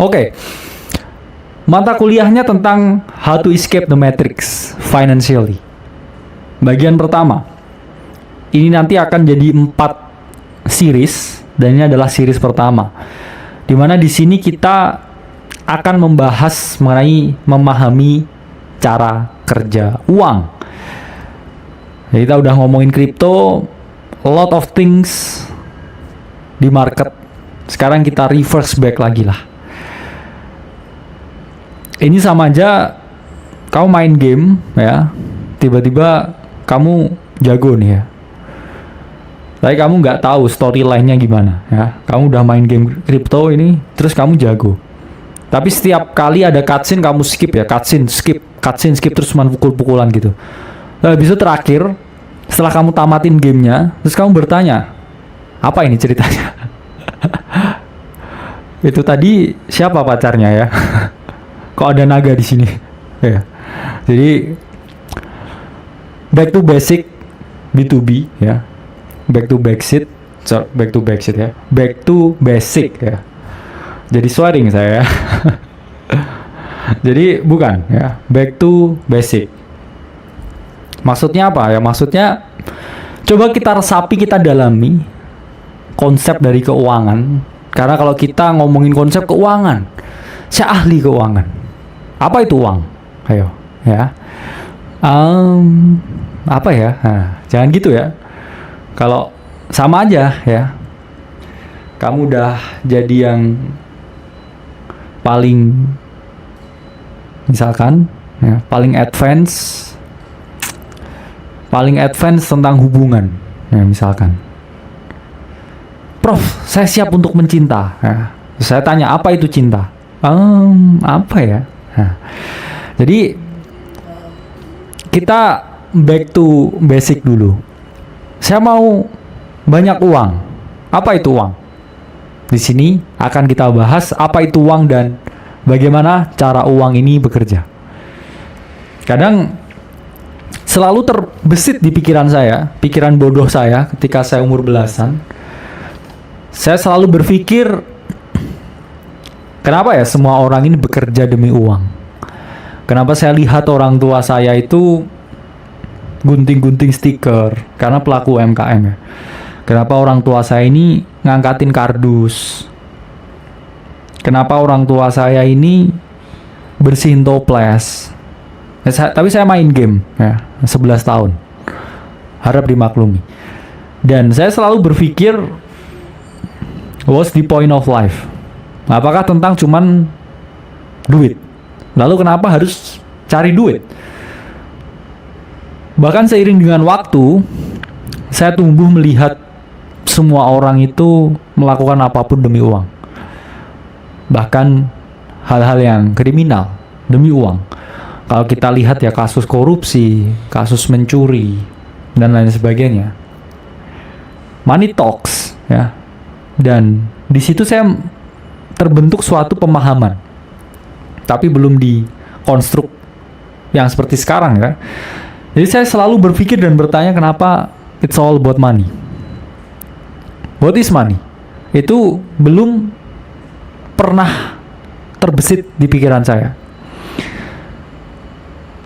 Oke. Mata kuliahnya tentang how to escape the matrix financially. Bagian pertama. Ini nanti akan jadi 4 series dan ini adalah series pertama. Dimana di sini kita akan membahas mengenai memahami cara kerja uang. Jadi kita udah ngomongin kripto, a lot of things di market. Sekarang kita reverse back lagi lah. Ini sama aja kamu main game ya, tiba-tiba kamu jago nih ya. Tapi kamu nggak tahu storyline-nya gimana ya. Kamu udah main game kripto ini, terus kamu jago. Tapi setiap kali ada cutscene kamu skip ya, cutscene skip terus cuma pukul-pukulan gitu. Nah, habis itu terakhir setelah kamu tamatin gamenya, terus kamu bertanya, apa ini ceritanya? Itu tadi siapa pacarnya ya? Kok ada naga di sini? Ya. Jadi back to basic B2B ya. Back to basic ya. Back to basic ya. Jadi swearing saya ya. Jadi bukan ya. Back to basic. Maksudnya apa ya? Maksudnya coba kita resapi, kita dalami konsep dari keuangan. Karena kalau kita ngomongin konsep keuangan, saya ahli keuangan. Apa itu uang? Ayo ya. Apa ya? Nah, jangan gitu ya. Kalau sama aja ya, kamu udah jadi yang paling, misalkan ya, paling advance tentang hubungan ya, misalkan, Prof, saya siap untuk mencinta ya. Saya tanya, apa itu cinta? Apa ya? Nah, jadi kita back to basic dulu. Saya mau banyak uang. Apa itu uang? Di sini akan kita bahas apa itu uang dan bagaimana cara uang ini bekerja. Kadang selalu terbesit di pikiran saya, pikiran bodoh saya ketika saya umur belasan. Saya selalu berpikir, kenapa ya semua orang ini bekerja demi uang? Kenapa saya lihat orang tua saya itu gunting-gunting stiker karena pelaku UMKM ya. Kenapa orang tua saya ini ngangkatin kardus? Kenapa orang tua saya ini bersihin toples? Tapi saya main game ya, 11 tahun. Harap dimaklumi. Dan saya selalu berpikir, what's the point of life? Apakah tentang cuman duit? Lalu kenapa harus cari duit? Bahkan seiring dengan waktu, saya tumbuh melihat semua orang itu melakukan apapun demi uang. Bahkan hal-hal yang kriminal demi uang. Kalau kita lihat ya kasus korupsi, kasus mencuri, dan lain sebagainya. Money talks ya. Dan di situ saya terbentuk suatu pemahaman. Tapi belum dikonstruk yang seperti sekarang ya. Jadi saya selalu berpikir dan bertanya, kenapa it's all about money? What is money? Itu belum pernah terbesit di pikiran saya.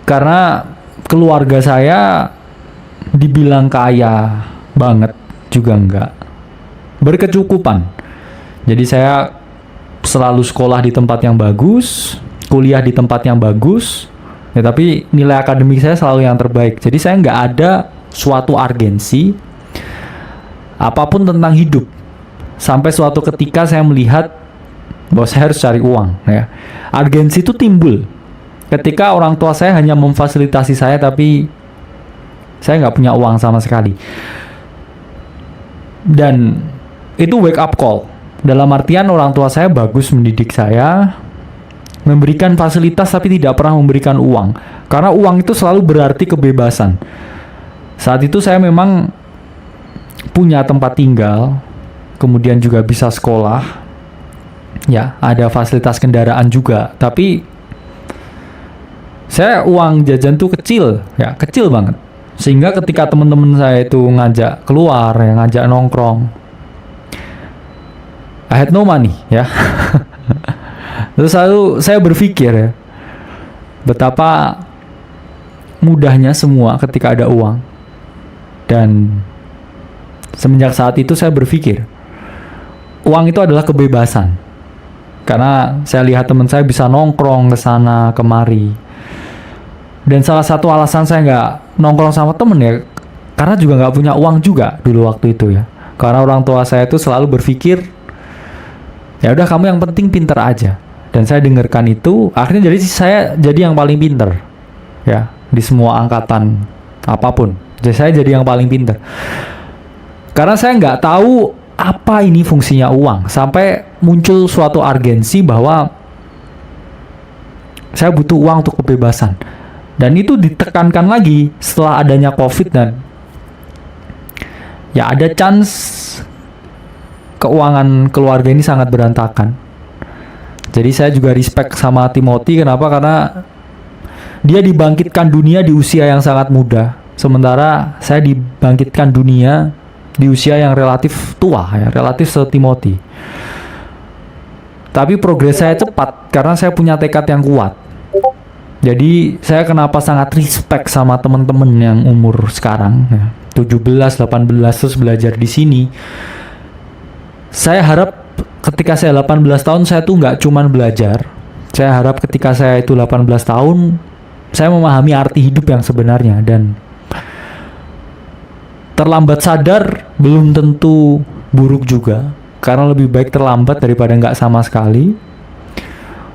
Karena keluarga saya dibilang kaya banget juga enggak. Berkecukupan. Jadi saya selalu sekolah di tempat yang bagus, kuliah di tempat yang bagus. Ya, tapi nilai akademik saya selalu yang terbaik. Jadi saya nggak ada suatu urgensi apapun tentang hidup. Sampai suatu ketika saya melihat bahwa saya harus cari uang. Ya. Urgensi itu timbul ketika orang tua saya hanya memfasilitasi saya, tapi saya nggak punya uang sama sekali. Dan itu wake up call. Dalam artian orang tua saya bagus mendidik saya, memberikan fasilitas tapi tidak pernah memberikan uang. Karena uang itu selalu berarti kebebasan. Saat itu saya memang punya tempat tinggal, kemudian juga bisa sekolah. Ya, ada fasilitas kendaraan juga. Tapi saya uang jajan tuh kecil, ya, kecil banget. Sehingga ketika teman-teman saya itu ngajak keluar, ya, ngajak nongkrong, I had no money, ya. Terus lalu saya berpikir ya, betapa mudahnya semua ketika ada uang. Dan semenjak saat itu saya berpikir, uang itu adalah kebebasan. Karena saya lihat teman saya bisa nongkrong ke sana kemari. Dan salah satu alasan saya nggak nongkrong sama temen ya, karena juga nggak punya uang juga dulu waktu itu ya. Karena orang tua saya itu selalu berpikir, ya udah kamu yang penting pinter aja. Dan saya dengarkan itu, akhirnya jadi saya jadi yang paling pinter ya di semua angkatan apapun. Jadi saya jadi yang paling pinter. Karena saya nggak tahu apa ini fungsinya uang, sampai muncul suatu urgensi bahwa saya butuh uang untuk kebebasan. Dan itu ditekankan lagi setelah adanya COVID dan ya ada chance keuangan keluarga ini sangat berantakan. Jadi saya juga respect sama Timothy. Kenapa? Karena dia dibangkitkan dunia di usia yang sangat muda. Sementara saya dibangkitkan dunia di usia yang relatif tua ya, relatif se-Timothy. Tapi progres saya cepat karena saya punya tekad yang kuat. Jadi saya kenapa sangat respect sama teman-teman yang umur sekarang ya, 17, 18 terus belajar di sini. Saya harap ketika saya 18 tahun saya tuh nggak cuman belajar. Saya harap ketika saya itu 18 tahun saya memahami arti hidup yang sebenarnya. Dan terlambat sadar belum tentu buruk juga, karena lebih baik terlambat daripada nggak sama sekali.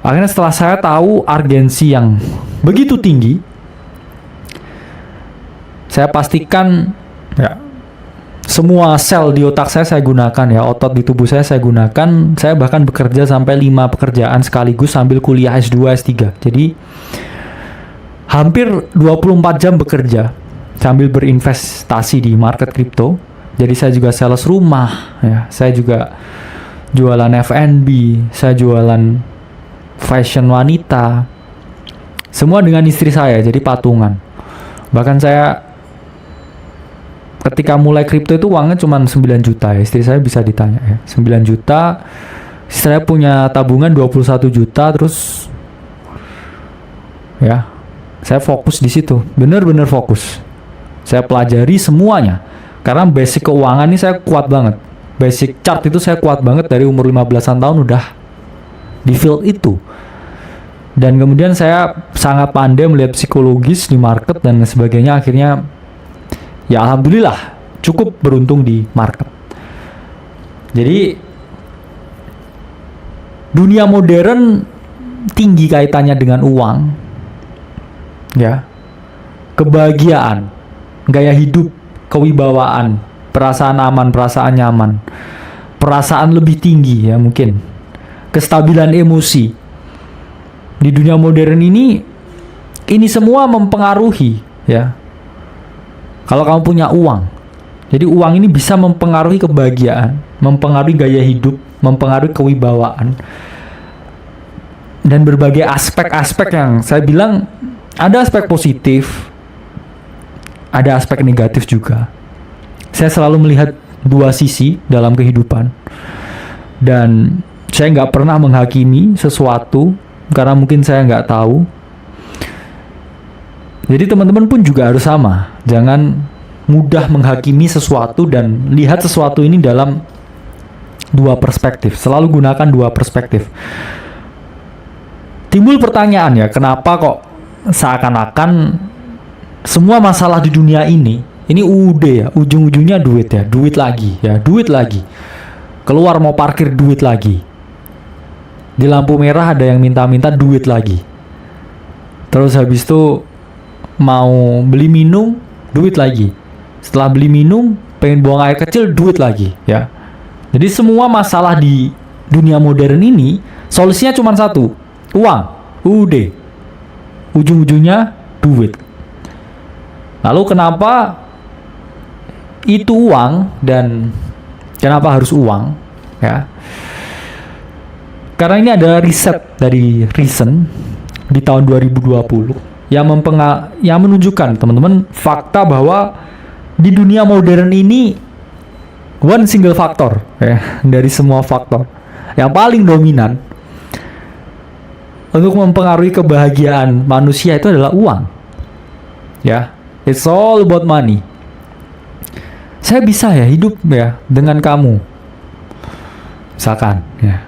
Akhirnya setelah saya tahu urgensi yang begitu tinggi, saya pastikan ya semua sel di otak saya gunakan ya, otot di tubuh saya gunakan. Saya bahkan bekerja sampai 5 pekerjaan sekaligus sambil kuliah S2, S3. Jadi hampir 24 jam bekerja sambil berinvestasi di market kripto. Jadi saya juga sales rumah ya, saya juga jualan F&B, saya jualan fashion wanita, semua dengan istri saya, jadi patungan. Bahkan saya ketika mulai kripto itu uangnya cuma 9 juta ya, istri saya bisa ditanya ya, 9 juta, saya punya tabungan 21 juta, terus ya saya fokus di situ, bener-bener fokus. Saya pelajari semuanya, karena basic keuangan ini saya kuat banget. Basic chart itu saya kuat banget dari umur 15-an tahun udah di field itu. Dan kemudian saya sangat pandai melihat psikologis di market dan sebagainya. Akhirnya ya alhamdulillah cukup beruntung di market. Jadi dunia modern tinggi kaitannya dengan uang ya, kebahagiaan, gaya hidup, kewibawaan, perasaan aman, perasaan nyaman, perasaan lebih tinggi ya mungkin, kestabilan emosi. Di dunia modern ini semua mempengaruhi ya. Kalau kamu punya uang, jadi uang ini bisa mempengaruhi kebahagiaan, mempengaruhi gaya hidup, mempengaruhi kewibawaan, dan berbagai aspek-aspek yang saya bilang ada aspek positif, ada aspek negatif juga. Saya selalu melihat dua sisi dalam kehidupan, dan saya nggak pernah menghakimi sesuatu karena mungkin saya nggak tahu. Jadi teman-teman pun juga harus sama, jangan mudah menghakimi sesuatu dan lihat sesuatu ini dalam dua perspektif. Selalu gunakan dua perspektif. Timbul pertanyaan ya, kenapa kok seakan-akan semua masalah di dunia ini udah ya, ujung-ujungnya duit ya, duit lagi ya, duit lagi. Keluar mau parkir duit lagi. Di lampu merah ada yang minta-minta duit lagi. Terus habis itu mau beli minum, duit lagi. Setelah beli minum, pengen buang air kecil, duit lagi ya. Jadi semua masalah di dunia modern ini solusinya cuma satu, uang. Udah, ujung-ujungnya duit. Lalu kenapa itu uang dan kenapa harus uang ya? Karena ini ada riset dari Reason di tahun 2020 yang menunjukkan teman-teman fakta bahwa di dunia modern ini one single faktor ya, dari semua faktor yang paling dominan untuk mempengaruhi kebahagiaan manusia itu adalah uang. Ya, it's all about money. Saya bisa ya hidup ya dengan kamu. Misalkan ya.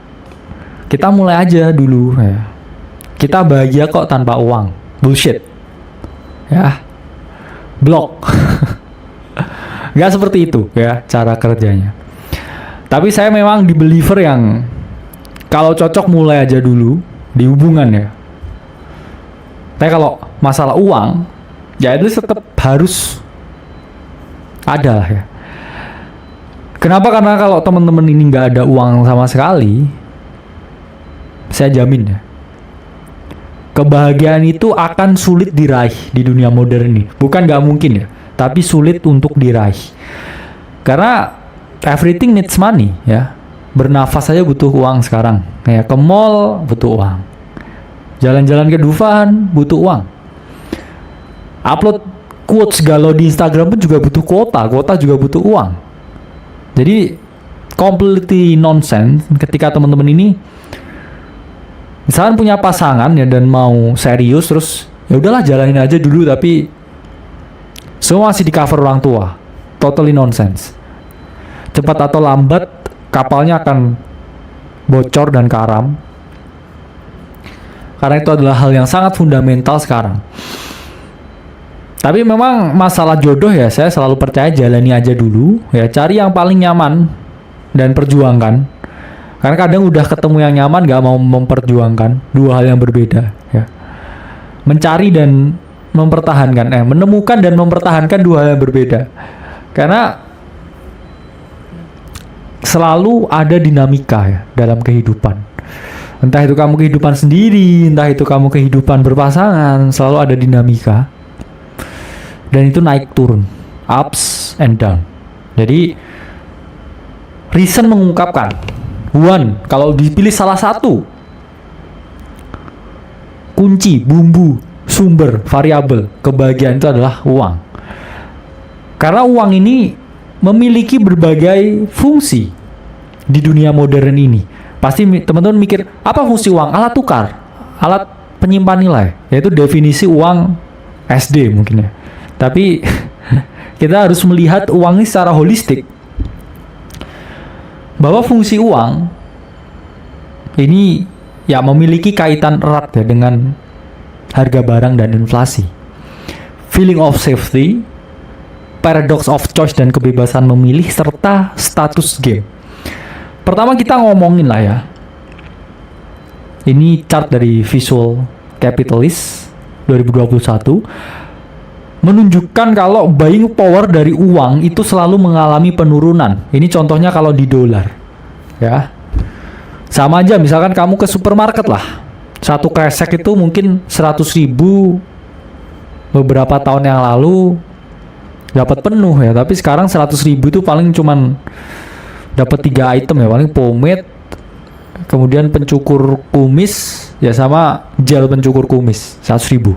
Kita mulai aja dulu ya. Kita bahagia kok tanpa uang. Bullshit. Ya. Blok. Gak seperti itu ya cara kerjanya. Tapi saya memang di believer yang kalau cocok mulai aja dulu di hubungan ya. Tapi kalau masalah uang, ya itu tetap harus ada lah ya. Kenapa? Karena kalau teman-teman ini nggak ada uang sama sekali, saya jamin ya, kebahagiaan itu akan sulit diraih di dunia modern ini. Bukan nggak mungkin ya, tapi sulit untuk diraih. Karena everything needs money ya. Bernafas saja butuh uang sekarang. Ya, ke mall butuh uang. Jalan-jalan ke Dufan butuh uang. Upload quotes galau di Instagram pun juga butuh kuota juga butuh uang. Jadi completely nonsense ketika teman-teman ini misalkan punya pasangan ya dan mau serius, terus ya udahlah jalanin aja dulu, tapi semua masih di cover orang tua. Totally nonsense. Cepat atau lambat kapalnya akan bocor dan karam. Karena itu adalah hal yang sangat fundamental sekarang. Tapi memang masalah jodoh ya, saya selalu percaya jalani aja dulu ya, cari yang paling nyaman dan perjuangkan. Karena kadang udah ketemu yang nyaman gak mau memperjuangkan, dua hal yang berbeda ya. Mencari dan mempertahankan, menemukan dan mempertahankan dua hal yang berbeda. Karena selalu ada dinamika ya dalam kehidupan. Entah itu kamu kehidupan sendiri, entah itu kamu kehidupan berpasangan, selalu ada dinamika. Dan itu naik turun, ups and down. Jadi Reason mengungkapkan, One, kalau dipilih salah satu kunci, bumbu, sumber, variabel kebahagiaan itu adalah uang. Karena uang ini memiliki berbagai fungsi di dunia modern ini. Pasti teman-teman mikir, apa fungsi uang? Alat tukar, alat penyimpan nilai, yaitu definisi uang SD mungkin ya. Tapi kita harus melihat uang ini secara holistik. Bahwa fungsi uang ini ya memiliki kaitan erat ya dengan harga barang dan inflasi. Feeling of safety, paradox of choice dan kebebasan memilih, serta status game. Pertama kita ngomongin lah ya. Ini chart dari Visual Capitalist 2021 menunjukkan kalau buying power dari uang itu selalu mengalami penurunan. Ini contohnya kalau di dolar. Ya. Sama aja misalkan kamu ke supermarket lah. Satu kresek itu mungkin 100.000 beberapa tahun yang lalu dapat penuh ya, tapi sekarang 100.000 itu paling cuman dapat 3 item ya, paling pomade, kemudian pencukur kumis ya sama gel pencukur kumis 100.000.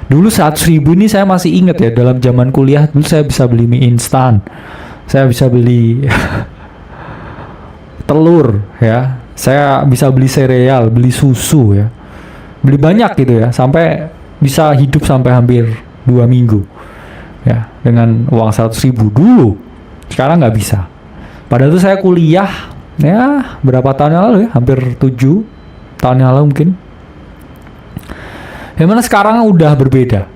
Dulu 100.000 ini saya masih ingat ya, dalam zaman kuliah dulu saya bisa beli mie instan, saya bisa beli telur ya, saya bisa beli sereal, beli susu ya, beli banyak gitu ya, sampai bisa hidup sampai hampir 2 minggu ya dengan uang 100.000 dulu. Sekarang nggak bisa. Padahal itu saya kuliah ya berapa tahun yang lalu ya, hampir 7 tahun yang lalu mungkin. Yang mana sekarang udah berbeda.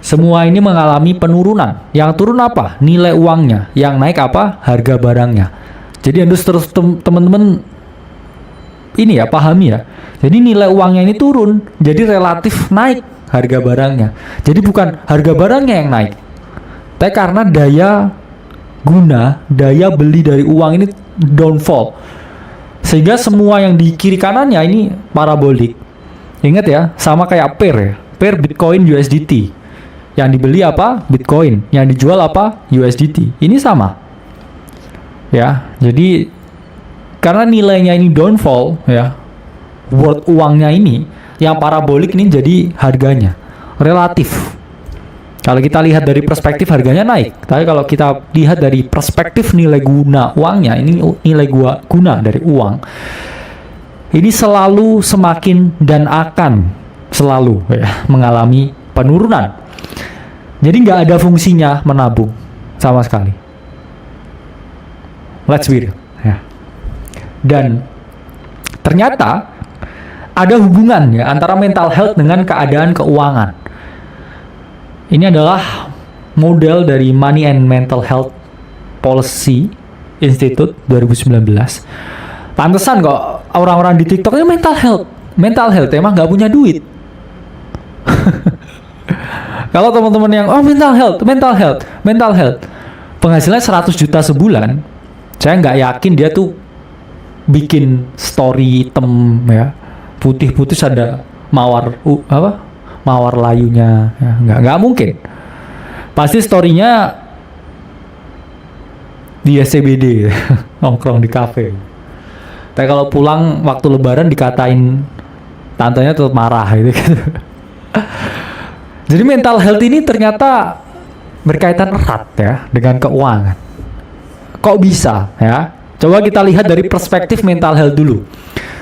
Semua ini mengalami penurunan. Yang turun apa? Nilai uangnya. Yang naik apa? Harga barangnya. Jadi harus terus teman-teman ini ya, pahami ya. Jadi nilai uangnya ini turun, jadi relatif naik harga barangnya. Jadi bukan harga barangnya yang naik, tapi karena daya guna, daya beli dari uang ini downfall. Sehingga semua yang di kiri kanannya ini parabolik. Ingat ya, sama kayak pair ya. Pair Bitcoin USDT. Yang dibeli apa? Bitcoin. Yang dijual apa? USDT. Ini sama. Ya, jadi karena nilainya ini downfall ya, worth uangnya ini yang parabolik ini jadi harganya relatif. Kalau kita lihat dari perspektif harganya naik, tapi kalau kita lihat dari perspektif nilai guna uangnya, ini nilai guna dari uang ini selalu semakin dan akan selalu ya, mengalami penurunan. Jadi nggak ada fungsinya menabung sama sekali. Let's be real. Ya. Dan ternyata ada hubungan ya antara mental health dengan keadaan keuangan. Ini adalah model dari Money and Mental Health Policy Institute 2019. Pantesan kok orang-orang di TikTok ini mental health emang nggak punya duit. Kalau teman-teman yang mental health, penghasilannya 100 juta sebulan, saya nggak yakin dia tuh bikin story hitam ya, putih-putih ada mawar layunya, ya, nggak mungkin. Pasti storynya di SCBD, nongkrong di kafe. Tapi kalau pulang waktu lebaran dikatain tantenya tetap marah gitu. Jadi mental health ini ternyata berkaitan erat ya dengan keuangan. Kok bisa ya? Coba kita lihat dari perspektif mental health dulu.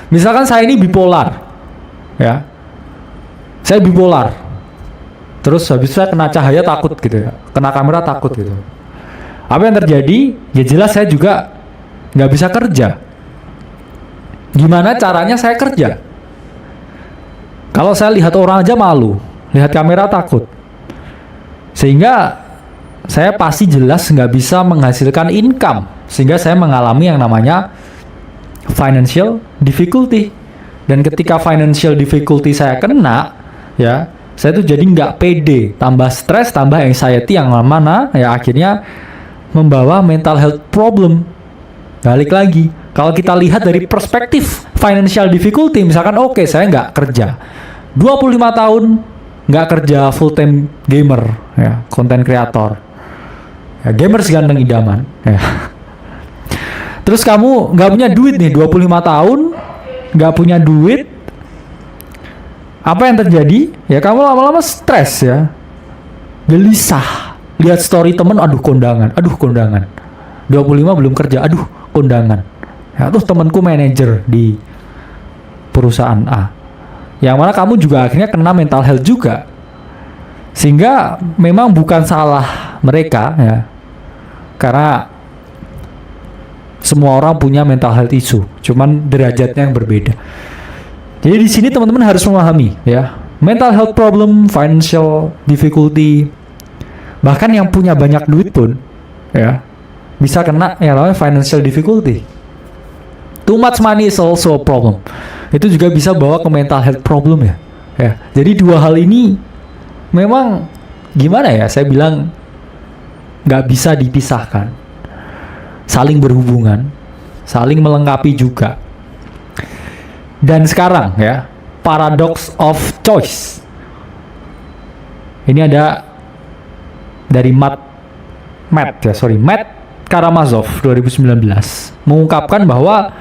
Misalkan saya ini bipolar, ya. Saya bipolar. Terus habis saya kena cahaya takut gitu ya, kena kamera takut gitu. Apa yang terjadi? Ya jelas saya juga nggak bisa kerja. Gimana caranya saya kerja? Kalau saya lihat orang aja malu, lihat kamera takut. Sehingga saya pasti jelas nggak bisa menghasilkan income. Sehingga saya mengalami yang namanya financial difficulty. Dan ketika financial difficulty saya kena, ya saya tuh jadi nggak pede, tambah stres, tambah anxiety yang mana ya akhirnya membawa mental health problem. Balik lagi, kalau kita lihat dari perspektif financial difficulty, misalkan oke, saya nggak kerja 25 tahun nggak kerja full time gamer ya, content creator ya, gamers ganteng idaman ya. Terus kamu nggak punya duit nih 25 tahun nggak punya duit, apa yang terjadi ya, kamu lama-lama stres ya, gelisah lihat story temen, aduh kondangan 25 belum kerja, aduh kondangan ya, terus temanku manajer di perusahaan A, yang mana kamu juga akhirnya kena mental health juga. Sehingga memang bukan salah mereka ya, karena semua orang punya mental health issue, cuman derajatnya yang berbeda. Jadi di sini teman-teman harus memahami ya, mental health problem, financial difficulty, bahkan yang punya banyak duit pun ya bisa kena yang namanya financial difficulty. Too much money is also a problem. Itu juga bisa bawa ke mental health problem ya. Ya. Jadi dua hal ini memang gimana ya? Saya bilang nggak bisa dipisahkan, saling berhubungan, saling melengkapi juga. Dan sekarang ya, paradox of choice. Ini ada dari Matt Karamazov 2019 mengungkapkan bahwa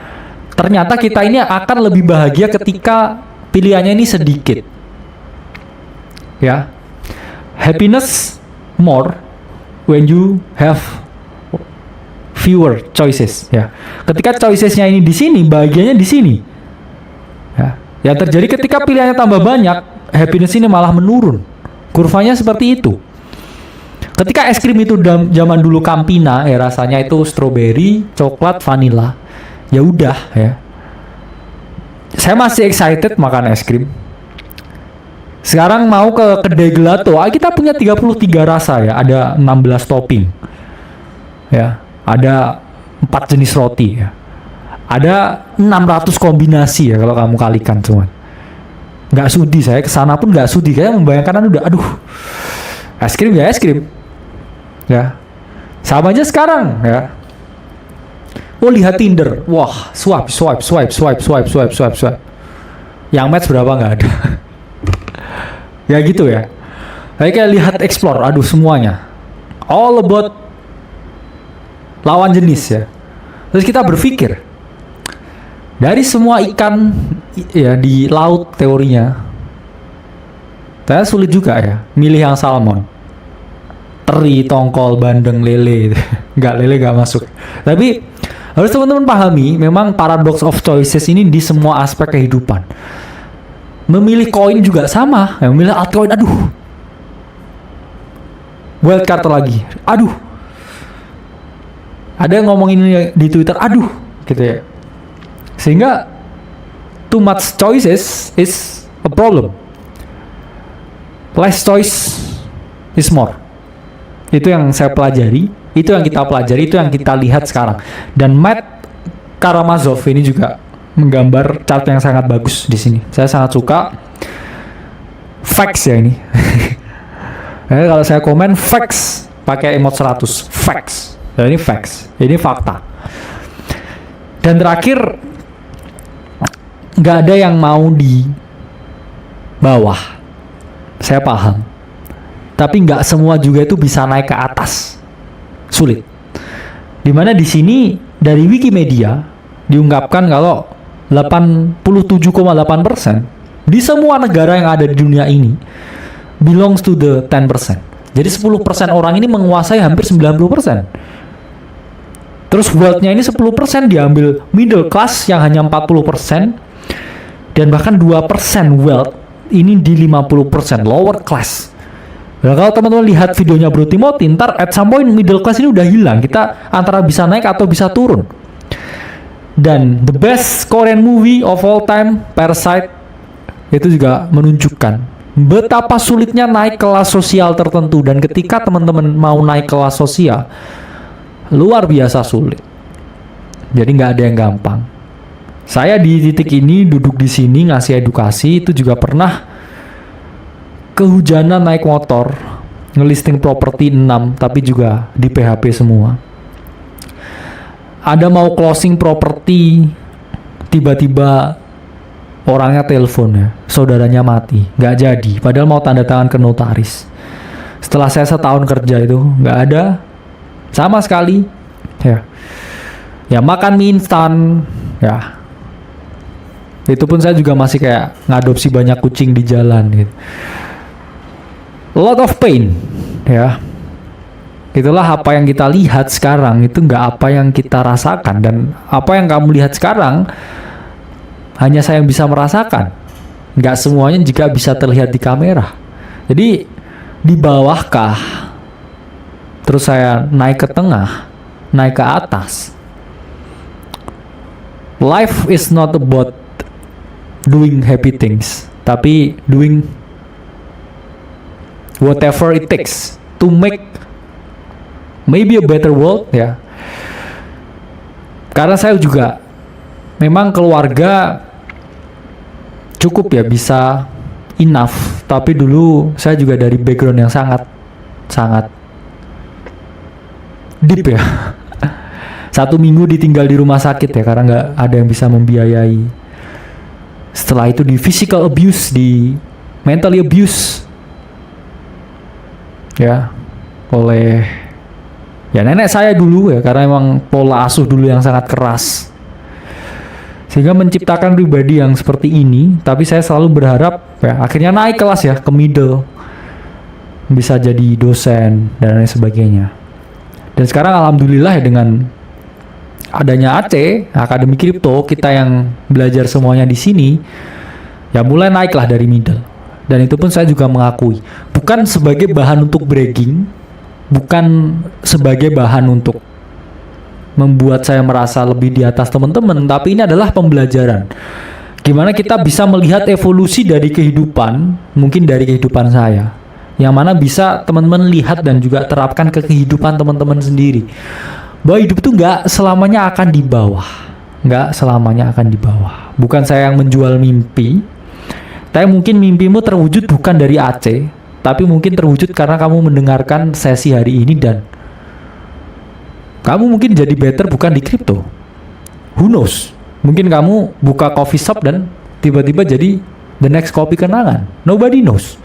ternyata kita ini akan lebih bahagia ketika pilihannya ini sedikit. Ya. Happiness more when you have fewer choices ya. Ketika choicesnya ini di sini, bahagianya di sini. Ya. Yang terjadi ketika pilihannya tambah banyak, happiness ini malah menurun. Kurvanya seperti itu. Ketika es krim itu zaman dulu Campina ya, rasanya itu strawberry, coklat, vanilla. Ya udah ya. Saya masih excited makan es krim. Sekarang mau ke kedai gelato, kita punya 33 rasa ya, ada 16 topping. Ya, ada 4 jenis roti ya. Ada 600 kombinasi ya kalau kamu kalikan semua. Nggak sudi, saya kesana pun nggak sudi, kayak membayangkan udah aduh. Es krim ya es krim. Ya. Sama aja sekarang ya. Oh lihat Tinder, wah swipe. Yang match berapa nggak ada. Ya gitu ya. Kayak lihat explore, aduh semuanya. All about lawan jenis ya. Terus kita berpikir, dari semua ikan ya di laut teorinya, saya sulit juga ya milih yang salmon. Teri, tongkol, bandeng, lele, nggak masuk. Tapi Harus teman-teman pahami, memang paradox of choices ini di semua aspek kehidupan. Memilih koin juga sama, memilih altcoin, aduh. Wildcard lagi, aduh. Ada yang ngomong ini di Twitter, aduh, gitu ya. Sehingga too much choices is a problem. Less choice is more. Itu yang saya pelajari, itu yang kita pelajari, itu yang kita lihat sekarang. Dan Matt Karamazov ini juga menggambar chart yang sangat bagus di sini. Saya sangat suka facts ya ini. Kalau saya komen facts pakai emot 100, facts. Ya, ini facts, ini fakta. Dan terakhir, nggak ada yang mau di bawah. Saya paham. Tapi nggak semua juga itu bisa naik ke atas. Sulit. Dimana di sini dari Wikimedia diungkapkan kalau 87,8% di semua negara yang ada di dunia ini belongs to the 10%. Jadi 10% orang ini menguasai hampir 90%. Terus wealth-nya ini 10% diambil middle class yang hanya 40%, dan bahkan 2% wealth ini di 50% lower class. Nah, kalau teman-teman lihat videonya Bro Timothy, ntar at some point middle class ini udah hilang. Kita antara bisa naik atau bisa turun. Dan the best Korean movie of all time, Parasite, itu juga menunjukkan betapa sulitnya naik kelas sosial tertentu. Dan ketika teman-teman mau naik kelas sosial, luar biasa sulit. Jadi nggak ada yang gampang. Saya di titik ini duduk di sini ngasih edukasi, itu juga pernah kehujanan naik motor, ngelisting properti 6, tapi juga di PHP semua. Ada mau closing properti, tiba-tiba orangnya telepon ya, saudaranya mati, nggak jadi. Padahal mau tanda tangan ke notaris. Setelah saya setahun kerja itu nggak ada sama sekali, ya makan mie instan, ya itu pun saya juga masih kayak ngadopsi banyak kucing di jalan gitu. A lot of pain, ya. Itulah apa yang kita lihat sekarang, itu nggak apa yang kita rasakan. Dan apa yang kamu lihat sekarang hanya saya yang bisa merasakan. Nggak semuanya juga bisa terlihat di kamera. Jadi di bawahkah, terus saya naik ke tengah, naik ke atas. Life is not about doing happy things, tapi doing whatever it takes to make maybe a better world, ya. Karena saya juga memang keluarga cukup ya, bisa enough, tapi dulu saya juga dari background yang sangat deep ya. 1 minggu ditinggal di rumah sakit ya, karena nggak ada yang bisa membiayai. Setelah itu di physical abuse, di mentally abuse, ya, oleh ya nenek saya dulu ya, karena emang pola asuh dulu yang sangat keras, sehingga menciptakan pribadi yang seperti ini. Tapi saya selalu berharap ya akhirnya naik kelas ya, ke middle, bisa jadi dosen dan lain sebagainya. Dan sekarang alhamdulillah ya, dengan adanya AC, Akademi Kripto, kita yang belajar semuanya di sini, ya mulai naiklah dari middle. Dan itu pun saya juga mengakui, bukan sebagai bahan untuk bragging, bukan sebagai bahan untuk membuat saya merasa lebih di atas teman-teman, tapi ini adalah pembelajaran. Gimana kita bisa melihat evolusi dari kehidupan, mungkin dari kehidupan saya, yang mana bisa teman-teman lihat dan juga terapkan ke kehidupan teman-teman sendiri. Bahwa hidup itu nggak selamanya akan di bawah, nggak selamanya akan di bawah. Bukan saya yang menjual mimpi, tapi mungkin mimpimu terwujud bukan dari AC, tapi mungkin terwujud karena kamu mendengarkan sesi hari ini, dan kamu mungkin jadi better bukan di kripto. Who knows? Mungkin kamu buka coffee shop dan tiba-tiba jadi the next kopi kenangan. Nobody knows.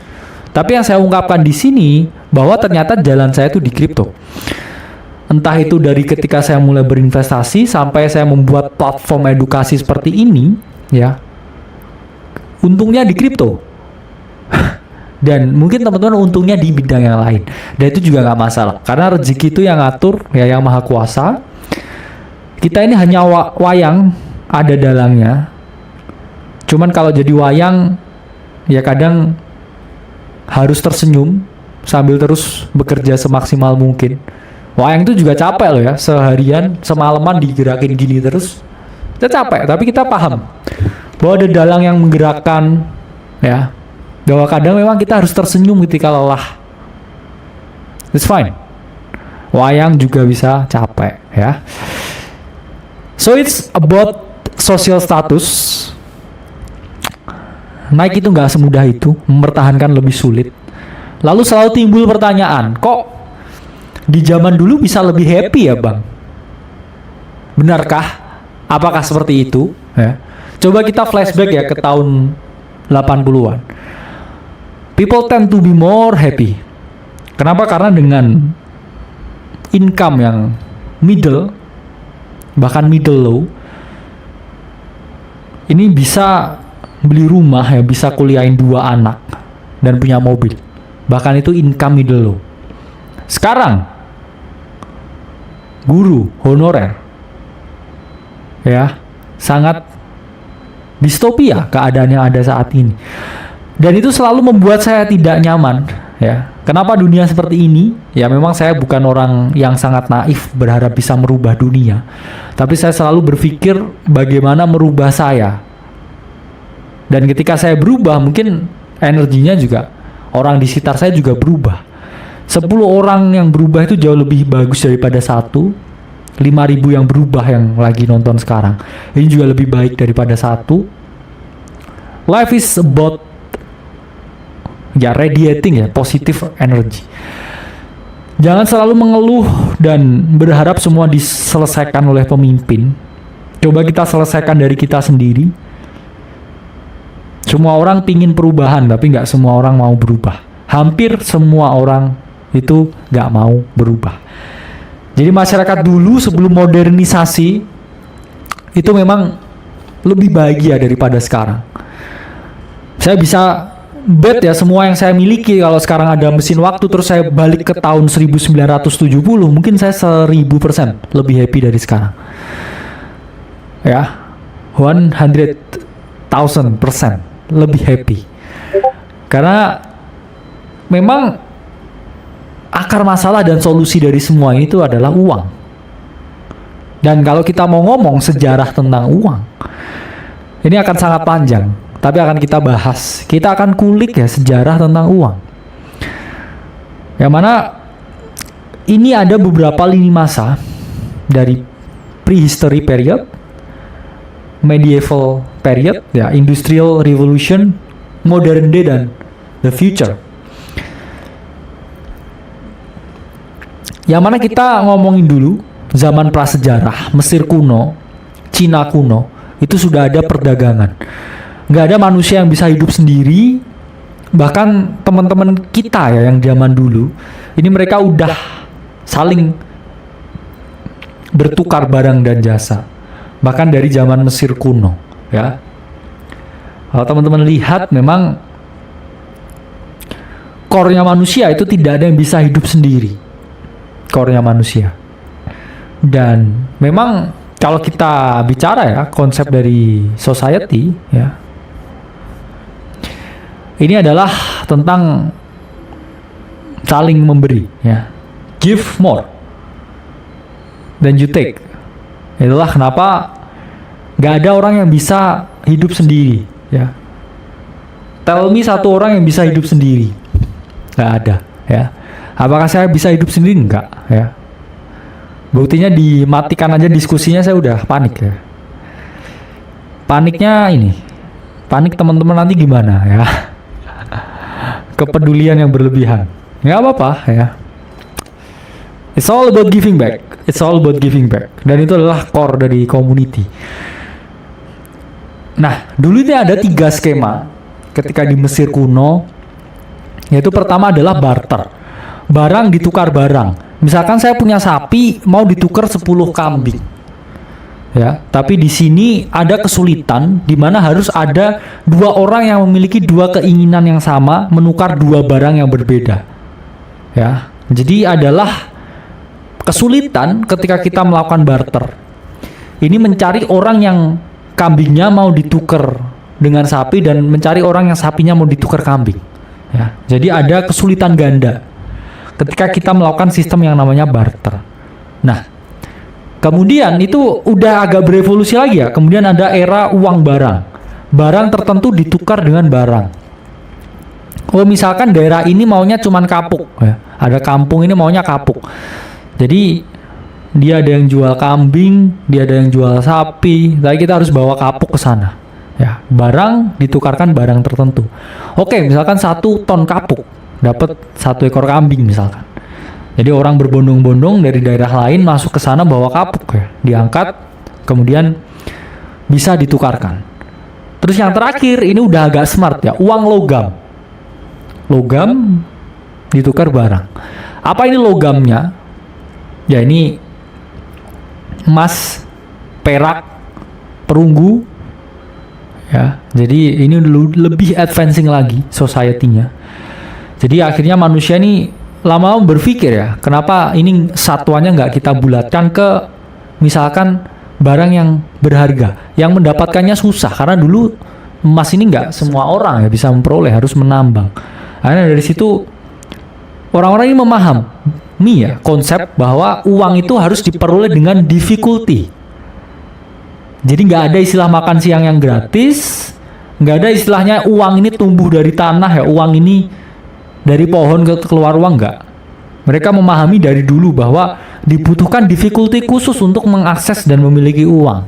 Tapi yang saya ungkapkan di sini bahwa ternyata jalan saya itu di kripto. Entah itu dari ketika saya mulai berinvestasi sampai saya membuat platform edukasi seperti ini, ya, untungnya di kripto. Dan mungkin teman-teman untungnya di bidang yang lain. Dan itu juga nggak masalah, karena rezeki itu yang ngatur ya Yang Maha Kuasa. Kita ini hanya wayang, ada dalangnya. Cuman kalau jadi wayang, ya kadang harus tersenyum sambil terus bekerja semaksimal mungkin. Wayang itu juga capek loh ya, seharian, semalaman digerakin gini terus. Kita capek, tapi kita paham bahwa ada dalang yang menggerakkan, ya. Bahwa kadang memang kita harus tersenyum ketika lelah. It's fine. Wayang juga bisa capek, ya. So it's about social status. Naik itu nggak semudah itu, mempertahankan lebih sulit. Lalu selalu timbul pertanyaan, kok di zaman dulu bisa lebih happy ya bang? Benarkah? Apakah seperti itu? Ya. Coba kita flashback ya ke tahun 80-an. People tend to be more happy. Kenapa? Karena dengan income yang middle, bahkan middle low, ini bisa beli rumah ya, bisa kuliahin 2 anak dan punya mobil. Bahkan itu income middle low. Sekarang guru honorer ya, sangat distopia keadaan yang ada saat ini. Dan itu selalu membuat saya tidak nyaman ya. Kenapa dunia seperti ini? Ya memang saya bukan orang yang sangat naif berharap bisa merubah dunia. Tapi saya selalu berpikir bagaimana merubah saya. Dan ketika saya berubah, mungkin energinya juga, orang di sekitar saya juga berubah. 10 orang yang berubah itu jauh lebih bagus daripada 1. 5.000 yang berubah yang lagi nonton sekarang. Ini juga lebih baik daripada 1. Life is about ya radiating ya, positive energy. Jangan selalu mengeluh dan berharap semua diselesaikan oleh pemimpin. Coba kita selesaikan dari kita sendiri. Semua orang pingin perubahan, tapi nggak semua orang mau berubah. Hampir semua orang itu nggak mau berubah. Jadi masyarakat dulu sebelum modernisasi itu memang lebih bahagia daripada sekarang. Saya bisa bet ya, semua yang saya miliki kalau sekarang ada mesin waktu terus saya balik ke tahun 1970, mungkin saya 1000% lebih happy dari sekarang. Ya, 100,000% lebih happy. Karena memang akar masalah dan solusi dari semua itu adalah uang. Dan kalau kita mau ngomong sejarah tentang uang, ini akan sangat panjang. Tapi akan kita bahas. Kita akan kulik ya sejarah tentang uang. Yang mana ini ada beberapa lini masa dari prehistory period, medieval period, ya, industrial revolution, modern day, dan the future. Yang mana kita ngomongin dulu zaman prasejarah, Mesir kuno, Cina kuno, itu sudah ada perdagangan. Nggak ada manusia yang bisa hidup sendiri. Bahkan teman-teman kita ya yang zaman dulu, ini mereka udah saling bertukar barang dan jasa. Bahkan dari zaman Mesir kuno, ya. Kalau teman-teman lihat, memang core-nya manusia itu tidak ada yang bisa hidup sendiri. Core-nya manusia. Dan memang kalau kita bicara ya konsep dari society ya, ini adalah tentang saling memberi ya. Give more than you take. Itulah kenapa gak ada orang yang bisa hidup sendiri ya. Tell me satu orang yang bisa hidup sendiri. Gak ada ya. Apakah saya bisa hidup sendiri? Enggak ya. Buktinya dimatikan aja diskusinya saya udah panik ya. Paniknya ini. Panik teman-teman nanti gimana ya. Kepedulian yang berlebihan. Nggak apa-apa ya. It's all about giving back. It's all about giving back. Dan itu adalah core dari community. Nah, dulu ini ada 3 skema ketika di Mesir kuno. Yaitu pertama adalah barter. Barang ditukar barang. Misalkan saya punya sapi mau ditukar 10 kambing. Ya, tapi di sini ada kesulitan di mana harus ada 2 orang yang memiliki 2 keinginan yang sama menukar 2 barang yang berbeda. Ya, jadi adalah kesulitan ketika kita melakukan barter. ini mencari orang yang kambingnya mau ditukar dengan sapi dan mencari orang yang sapinya mau ditukar kambing. Ya, jadi ada kesulitan ganda ketika kita melakukan sistem yang namanya barter. Nah, kemudian itu udah agak berevolusi lagi ya. Kemudian ada era uang barang. Barang tertentu ditukar dengan barang. Oh, misalkan daerah ini maunya cuman kapuk ya. Ada kampung ini maunya kapuk. Jadi dia ada yang jual kambing, dia ada yang jual sapi, tapi kita harus bawa kapuk ke sana. Ya, barang ditukarkan barang tertentu. Oke, misalkan 1 ton kapuk dapat 1 ekor kambing misalkan. Jadi orang berbondong-bondong dari daerah lain masuk ke sana bawa kapuk ya, diangkat, kemudian bisa ditukarkan. Terus yang terakhir ini udah agak smart ya, uang logam. Logam ditukar barang. Apa ini logamnya? Ya ini emas, perak, perunggu. Ya, jadi ini lebih advancing lagi society-nya. Jadi akhirnya manusia ini lama-lama berpikir ya, kenapa ini satuannya nggak kita bulatkan ke misalkan barang yang berharga, yang mendapatkannya susah, karena dulu emas ini nggak semua orang ya bisa memperoleh, harus menambang. Akhirnya dari situ orang-orang ini memahami ya konsep bahwa uang itu harus diperoleh dengan difficulty. Jadi nggak ada istilah makan siang yang gratis, nggak ada istilahnya uang ini tumbuh dari tanah ya, uang ini dari pohon keluar uang, nggak. Mereka memahami dari dulu bahwa dibutuhkan difficulty khusus untuk mengakses dan memiliki uang.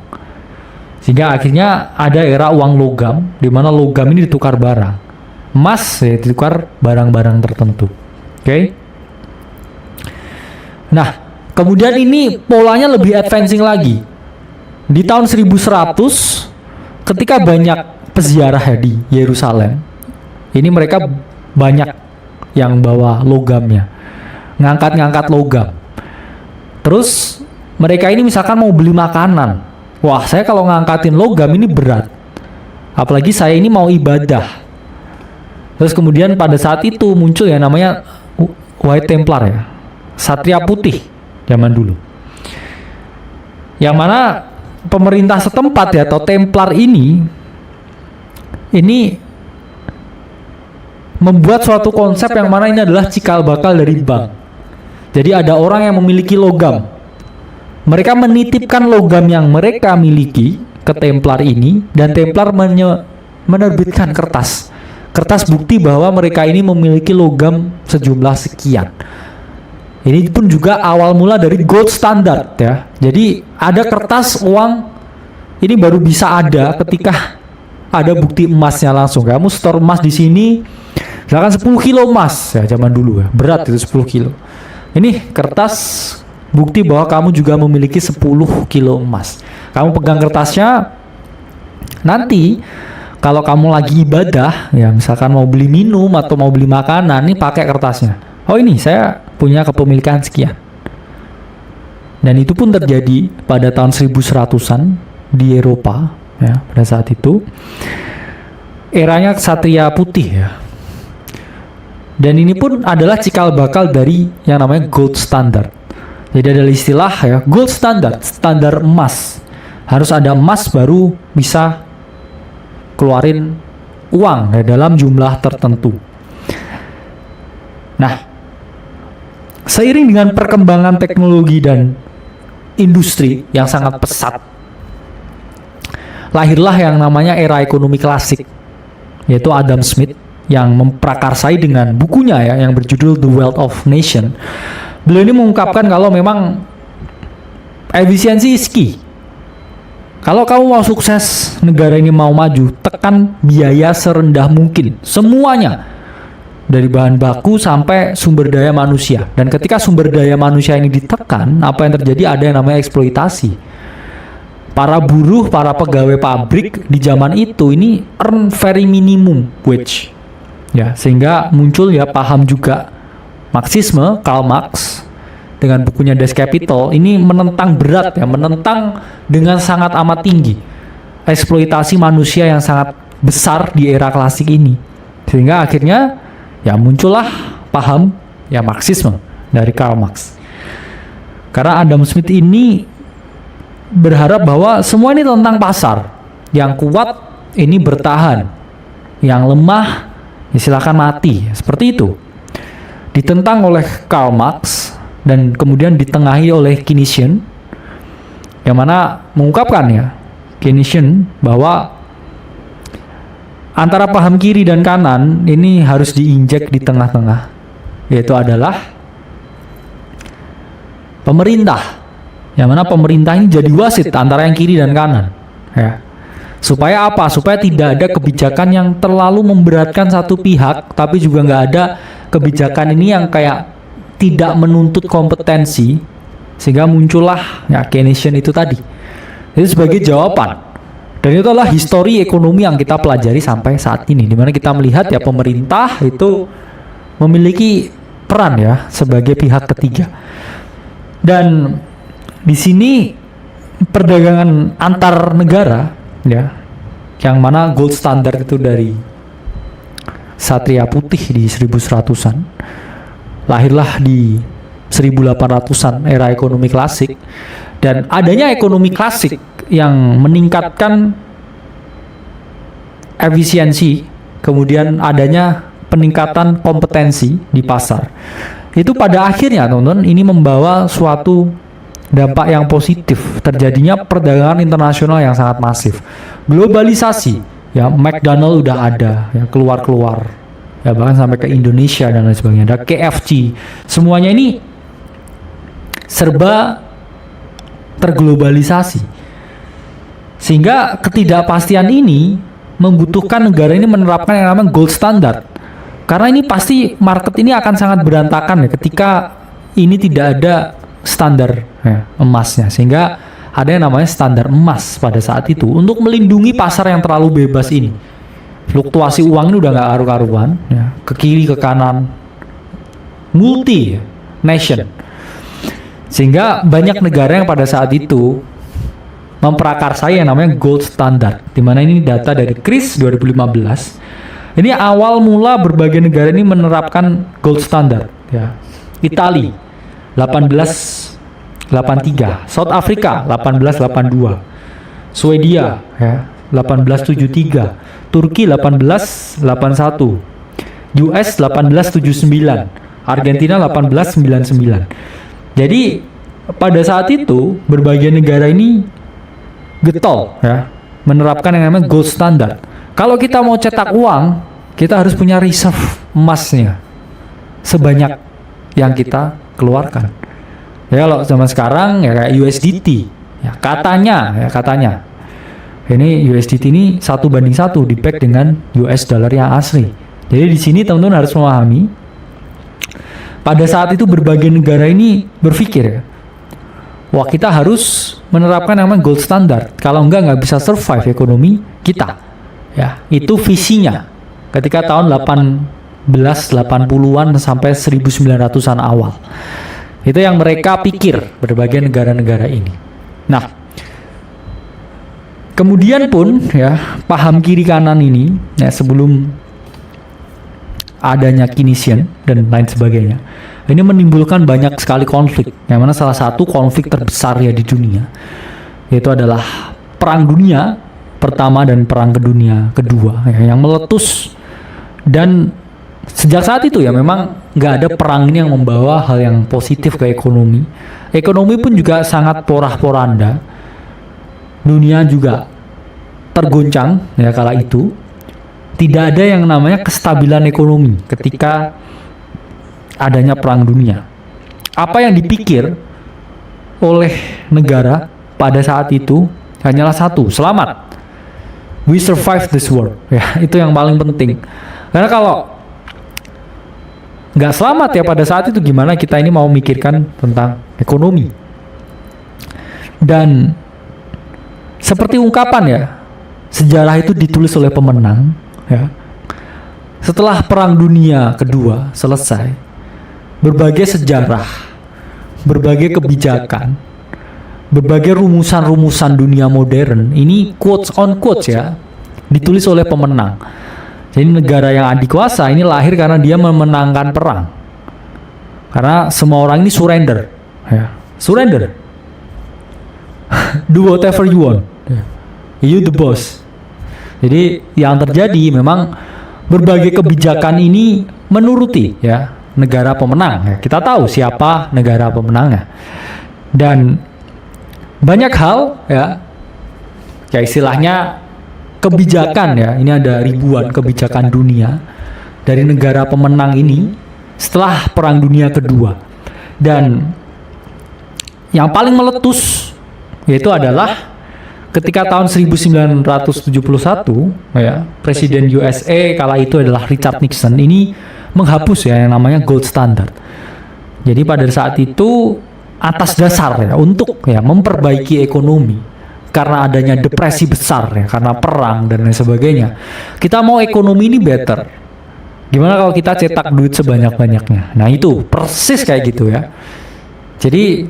Sehingga akhirnya ada era uang logam, di mana logam ini ditukar barang. Emas ya ditukar barang-barang tertentu. Oke. Nah, kemudian ini polanya lebih advancing lagi. Di tahun 1100 ketika banyak peziarah di Yerusalem, ini mereka banyak yang bawa logamnya, ngangkat-ngangkat logam. Terus mereka ini misalkan mau beli makanan, wah saya kalau ngangkatin logam ini berat, apalagi saya ini mau ibadah. Terus kemudian pada saat itu muncul ya namanya White Templar ya, Satria Putih zaman dulu, yang mana pemerintah setempat ya atau Templar ini membuat suatu konsep yang mana ini adalah cikal bakal dari bank. Jadi ada orang yang memiliki logam, mereka menitipkan logam yang mereka miliki ke Templar ini, dan Templar menerbitkan kertas bukti bahwa mereka ini memiliki logam sejumlah sekian. Ini pun juga awal mula dari gold standard ya. Jadi ada kertas uang ini baru bisa ada ketika ada bukti emasnya langsung. Kamu store emas di sini, misalkan 10 kilo emas ya zaman dulu ya, berat itu 10 kilo. Ini kertas bukti bahwa kamu juga memiliki 10 kilo emas. Kamu pegang kertasnya, nanti kalau kamu lagi ibadah ya, misalkan mau beli minum atau mau beli makanan, nih pakai kertasnya. Oh ini saya punya kepemilikan sekian. Dan itu pun terjadi pada tahun 1100-an di Eropa ya, pada saat itu eranya Ksatria Putih ya. Dan ini pun adalah cikal bakal dari yang namanya gold standard. Jadi ada istilah ya, gold standard, standar emas. Harus ada emas baru bisa keluarin uang ya, dalam jumlah tertentu. Nah, seiring dengan perkembangan teknologi dan industri yang sangat pesat, lahirlah yang namanya era ekonomi klasik, yaitu Adam Smith yang memprakarsai dengan bukunya ya yang berjudul The Wealth of Nation. Beliau ini mengungkapkan kalau memang efisiensi is key. Kalau kamu mau sukses, negara ini mau maju, tekan biaya serendah mungkin, semuanya. Dari bahan baku sampai sumber daya manusia. Dan ketika sumber daya manusia ini ditekan, apa yang terjadi? Ada yang namanya eksploitasi. Para buruh, para pegawai pabrik di zaman itu ini earn very minimum wage. Ya, sehingga muncul ya paham juga Marxisme, Karl Marx dengan bukunya Das Kapital ini menentang berat ya, menentang dengan sangat amat tinggi eksploitasi manusia yang sangat besar di era klasik ini. Sehingga akhirnya ya muncullah paham ya Marxisme dari Karl Marx. Karena Adam Smith ini berharap bahwa semua ini tentang pasar. Yang kuat ini bertahan, yang lemah ya silakan mati, seperti itu. Ditentang oleh Karl Marx dan kemudian ditengahi oleh Keynesian, yang mana mengungkapkan ya Keynesian bahwa antara paham kiri dan kanan ini harus diinjek di tengah-tengah, yaitu adalah pemerintah, yang mana pemerintah ini jadi wasit antara yang kiri dan kanan ya. Supaya apa? Supaya tidak ada kebijakan yang terlalu memberatkan satu pihak, tapi juga nggak ada kebijakan ini yang kayak tidak menuntut kompetensi, sehingga muncullah ya Keynesian itu tadi. Itu sebagai jawaban. Dan itu adalah histori ekonomi yang kita pelajari sampai saat ini, dimana kita melihat ya pemerintah itu memiliki peran ya sebagai pihak ketiga. Dan di sini perdagangan antar negara ya, yang mana gold standard itu dari Satria Putih di 1100-an, lahirlah di 1800-an era ekonomi klasik, dan adanya ekonomi klasik yang meningkatkan efisiensi, kemudian adanya peningkatan kompetensi di pasar, itu pada akhirnya teman-teman ini membawa suatu dampak yang positif, terjadinya perdagangan internasional yang sangat masif, globalisasi ya, McDonald udah ada ya, keluar ya, bahkan sampai ke Indonesia dan lain sebagainya, ada KFC, semuanya ini serba terglobalisasi, sehingga ketidakpastian ini membutuhkan negara ini menerapkan yang namanya gold standard, karena ini pasti market ini akan sangat berantakan ya ketika ini tidak ada standar ya, emasnya, sehingga ada yang namanya standar emas pada saat itu untuk melindungi pasar yang terlalu bebas ini. Fluktuasi uang ini udah nggak karu-karuan ya, ke kiri ke kanan, multi nation, sehingga banyak negara yang pada saat itu memprakarsai yang namanya gold standard, dimana ini data dari KRIS 2015. Ini awal mula berbagai negara ini menerapkan gold standard ya. Italia 1883, South Africa 1882, Swedia ya 1873, Turki 1881, US 1879, Argentina 1899. Jadi pada saat itu berbagai negara ini getol ya menerapkan yang namanya gold standard. Kalau kita mau cetak uang, kita harus punya reserve emasnya sebanyak yang kita keluarkan. Ya kalau zaman sekarang ya kayak USDT, ya katanya ini USDT ini 1:1 di back dengan US dollar yang asli. Jadi di sini teman-teman harus memahami pada saat itu berbagai negara ini berpikir ya, wah kita harus menerapkan yang namanya gold standard, kalau nggak bisa survive ekonomi kita ya. Itu visinya ketika tahun 1880-an sampai 1900-an awal. Itu yang mereka pikir berbagai negara-negara ini. Nah, kemudian pun ya paham kiri kanan ini ya sebelum adanya Keynesian dan lain sebagainya, ini menimbulkan banyak sekali konflik. Yang mana salah satu konflik terbesar ya di dunia yaitu adalah Perang Dunia Pertama dan Perang Dunia Kedua ya, yang meletus. Dan sejak saat itu ya memang nggak ada perang ini yang membawa hal yang positif ke ekonomi. Ekonomi pun juga sangat porak-poranda. Dunia juga tergoncang ya kala itu. Tidak ada yang namanya kestabilan ekonomi ketika adanya perang dunia. Apa yang dipikir oleh negara pada saat itu hanyalah satu, selamat. We survive this war. Ya, itu yang paling penting. Karena kalau nggak selamat ya pada saat itu, gimana kita ini mau mikirkan tentang ekonomi. Dan seperti ungkapan ya, sejarah itu ditulis oleh pemenang ya. Setelah Perang Dunia Kedua selesai, berbagai sejarah, berbagai kebijakan, berbagai rumusan-rumusan dunia modern ini quotes on quotes ya, ditulis oleh pemenang. Jadi negara yang adikuasa ini lahir karena dia memenangkan perang. Karena semua orang ini surrender ya, surrender. Do whatever you want. You the boss. Jadi yang terjadi memang berbagai kebijakan ini menuruti ya negara pemenang. Ya, kita tahu siapa negara pemenangnya. Dan banyak hal ya istilahnya kebijakan ya. Ini ada ribuan kebijakan dunia dari negara pemenang ini setelah Perang Dunia Kedua. Dan yang paling meletus yaitu adalah ketika tahun 1971 ya, Presiden USA kala itu adalah Richard Nixon ini menghapus ya yang namanya gold standard. Jadi pada saat itu atas dasar ya untuk ya memperbaiki ekonomi karena adanya depresi besar ya karena perang dan lain sebagainya. Kita mau ekonomi ini better. Gimana kalau kita cetak duit sebanyak-banyaknya? Nah, itu persis kayak gitu ya. Jadi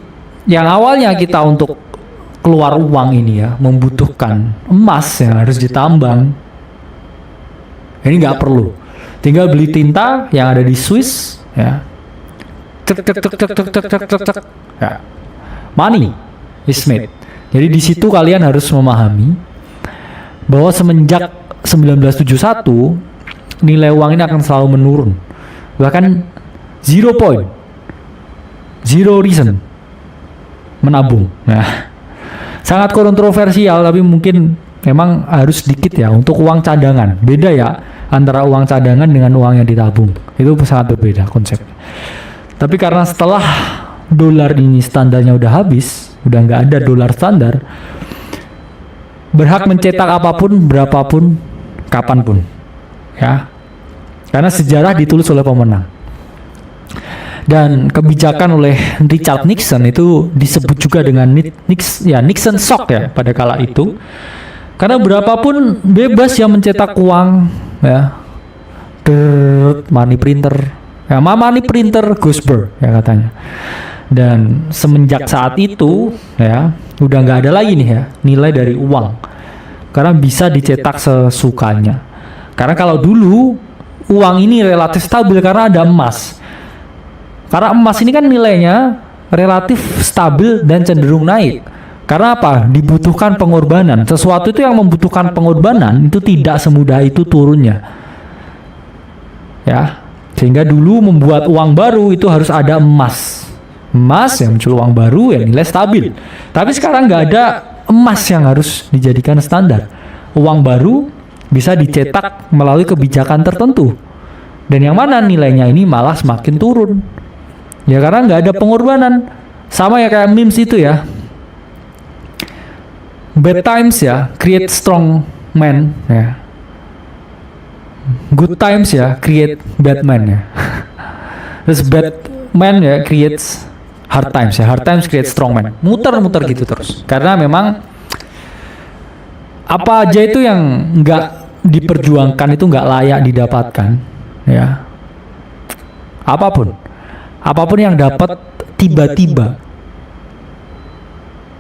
yang awalnya kita untuk keluar uang ini ya membutuhkan emas yang harus ditambang, ini nggak perlu, tinggal beli tinta yang ada di Swiss ya, ya. Money is made. Jadi di situ kalian harus memahami bahwa semenjak 1971 nilai uang ini akan selalu menurun, bahkan 0 reason menabung. Nah, sangat kontroversial tapi mungkin memang harus sedikit ya untuk uang cadangan. Beda ya antara uang cadangan dengan uang yang ditabung. Itu sangat berbeda konsepnya. Tapi karena setelah dolar ini standarnya udah habis, udah nggak ada dolar standar, berhak mencetak apapun, berapapun, kapanpun. Ya. Karena sejarah ditulis oleh pemenang. Dan kebijakan oleh Richard Nixon itu disebut juga dengan Nixon shock ya pada kala itu. Karena berapapun bebas yang mencetak uang ya. Money printer. Ya, money printer goes burr ya katanya. Dan semenjak saat itu ya udah nggak ada lagi nih ya nilai dari uang. Karena bisa dicetak sesukanya. Karena kalau dulu uang ini relatif stabil karena ada emas. Karena emas ini kan nilainya relatif stabil dan cenderung naik. Karena apa? Dibutuhkan pengorbanan. Sesuatu itu yang membutuhkan pengorbanan itu tidak semudah itu turunnya. Ya. Sehingga dulu membuat uang baru itu harus ada emas. Emas yang muncul uang baru ya nilai stabil. Tapi sekarang nggak ada emas yang harus dijadikan standar. Uang baru bisa dicetak melalui kebijakan tertentu. Dan yang mana nilainya ini malah semakin turun. Ya karena nggak ada pengorbanan. Sama ya kayak memes itu ya. Bad times ya create strong man ya. Good times ya create bad man ya. Terus bad man ya creates hard times ya. Hard times create strong man. Muter-muter gitu terus. Karena memang apa aja itu yang nggak diperjuangkan itu nggak layak didapatkan ya. Apapun yang dapat tiba-tiba,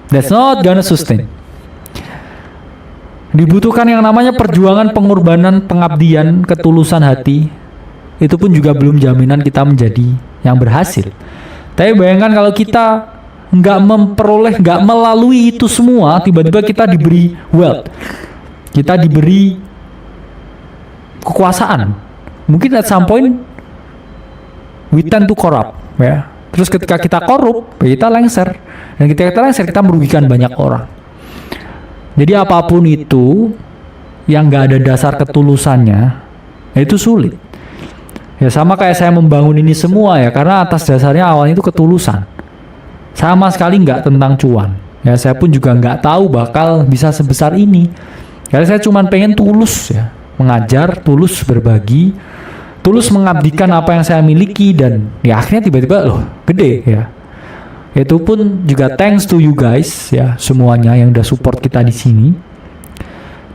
that's not gonna sustain. Dibutuhkan yang namanya perjuangan, pengorbanan, pengabdian, ketulusan hati. Itu pun juga belum jaminan kita menjadi yang berhasil. Tapi bayangkan kalau kita nggak memperoleh, nggak melalui itu semua, tiba-tiba kita diberi wealth, kita diberi kekuasaan. Mungkin at some point we tend to corrupt ya. Terus ketika kita korup, kita lengser. Dan ketika kita lengser, kita merugikan banyak orang. Jadi apapun itu yang nggak ada dasar ketulusannya, itu sulit. Ya sama kayak saya membangun ini semua ya, karena atas dasarnya awalnya itu ketulusan. Sama sekali nggak tentang cuan. Ya saya pun juga nggak tahu bakal bisa sebesar ini. Karena saya cuma pengen tulus ya, mengajar, tulus berbagi, tulus mengabdikan apa yang saya miliki, dan ya akhirnya tiba-tiba loh gede ya. Itu pun juga thanks to you guys ya, semuanya yang udah support kita di sini.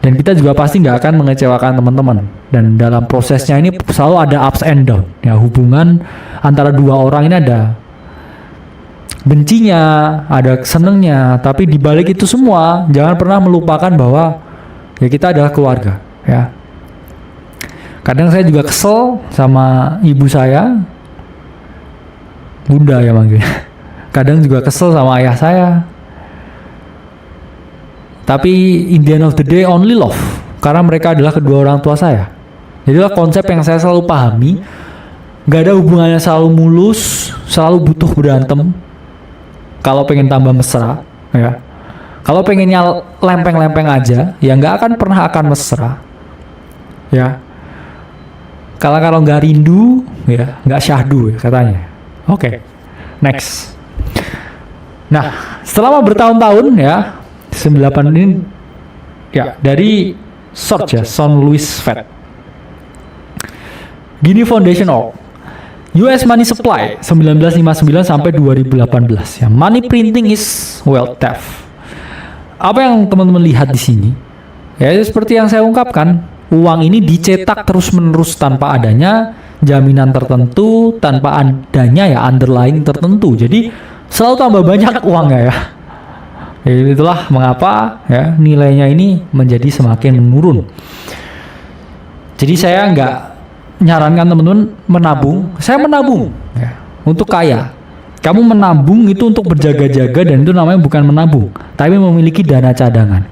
Dan kita juga pasti nggak akan mengecewakan teman-teman. Dan dalam prosesnya ini selalu ada ups and down ya. Hubungan antara dua orang ini ada bencinya, ada senengnya, tapi di balik itu semua jangan pernah melupakan bahwa ya kita adalah keluarga ya. Kadang saya juga kesel sama ibu saya, bunda ya manggilnya. Kadang juga kesel sama ayah saya. Tapi in the end of the day only love. Karena mereka adalah kedua orang tua saya. Jadilah konsep yang saya selalu pahami. Gak ada hubungannya selalu mulus, selalu butuh berantem. Kalau pengen tambah mesra, ya. Kalau pengennya lempeng-lempeng aja, ya nggak akan pernah akan mesra, ya. Kalau nggak rindu, ya nggak syahdu, ya, katanya. Oke, next. Nah, selama bertahun-tahun ya, 98 ini, ya dari Search ya, Son Louis Fett. Gini Foundation Org. US Money Supply 1959 sampai 2018 ya. Money printing is wealth theft. Apa yang teman-teman lihat di sini? Ya seperti yang saya ungkapkan, uang ini dicetak terus-menerus tanpa adanya jaminan tertentu, tanpa adanya ya underlying tertentu. Jadi selalu tambah banyak uangnya ya. Itulah mengapa ya nilainya ini menjadi semakin menurun. Jadi saya nggak nyarankan teman-teman menabung. Saya menabung ya, untuk kaya. Kamu menabung itu untuk berjaga-jaga dan itu namanya bukan menabung, tapi memiliki dana cadangan.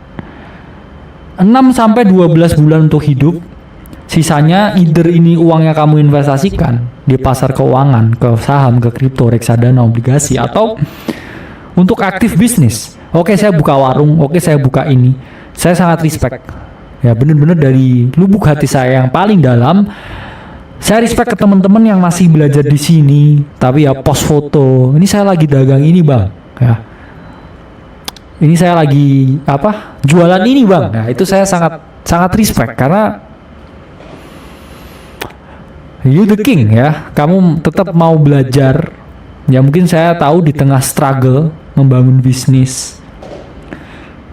6-12 bulan untuk hidup. Sisanya either ini uang yang kamu investasikan di pasar keuangan, ke saham, ke kripto, reksadana, obligasi, atau untuk aktif bisnis. Oke, saya buka warung, oke saya buka ini. Saya sangat respect. Ya benar-benar dari lubuk hati saya yang paling dalam. Saya respect ke teman-teman yang masih belajar di sini, tapi ya post foto. Ini saya lagi dagang ini bang, ya. Ini saya lagi jualan ini bang. Nah itu saya sangat respect karena you the king ya. Kamu tetap mau belajar. Ya mungkin saya tahu di tengah struggle membangun bisnis,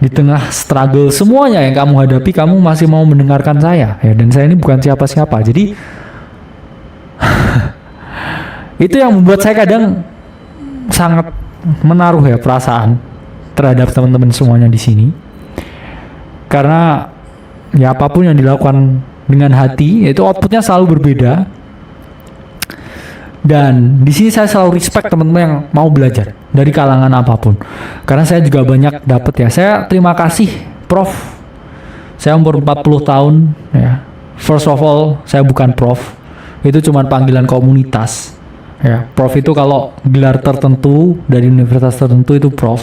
di tengah struggle semuanya yang kamu hadapi, kamu masih mau mendengarkan saya. Ya dan saya ini bukan siapa-siapa. Jadi itu yang membuat saya kadang sangat menaruh ya perasaan terhadap teman-teman semuanya di sini. Karena ya apapun yang dilakukan dengan hati itu outputnya selalu berbeda. Dan di sini saya selalu respect teman-teman yang mau belajar dari kalangan apapun. Karena saya juga banyak dapat ya. Saya terima kasih Prof. Saya umur 40 tahun ya. First of all, saya bukan Prof. Itu cuma panggilan komunitas. Ya, Prof itu kalau gelar tertentu dari universitas tertentu itu Prof.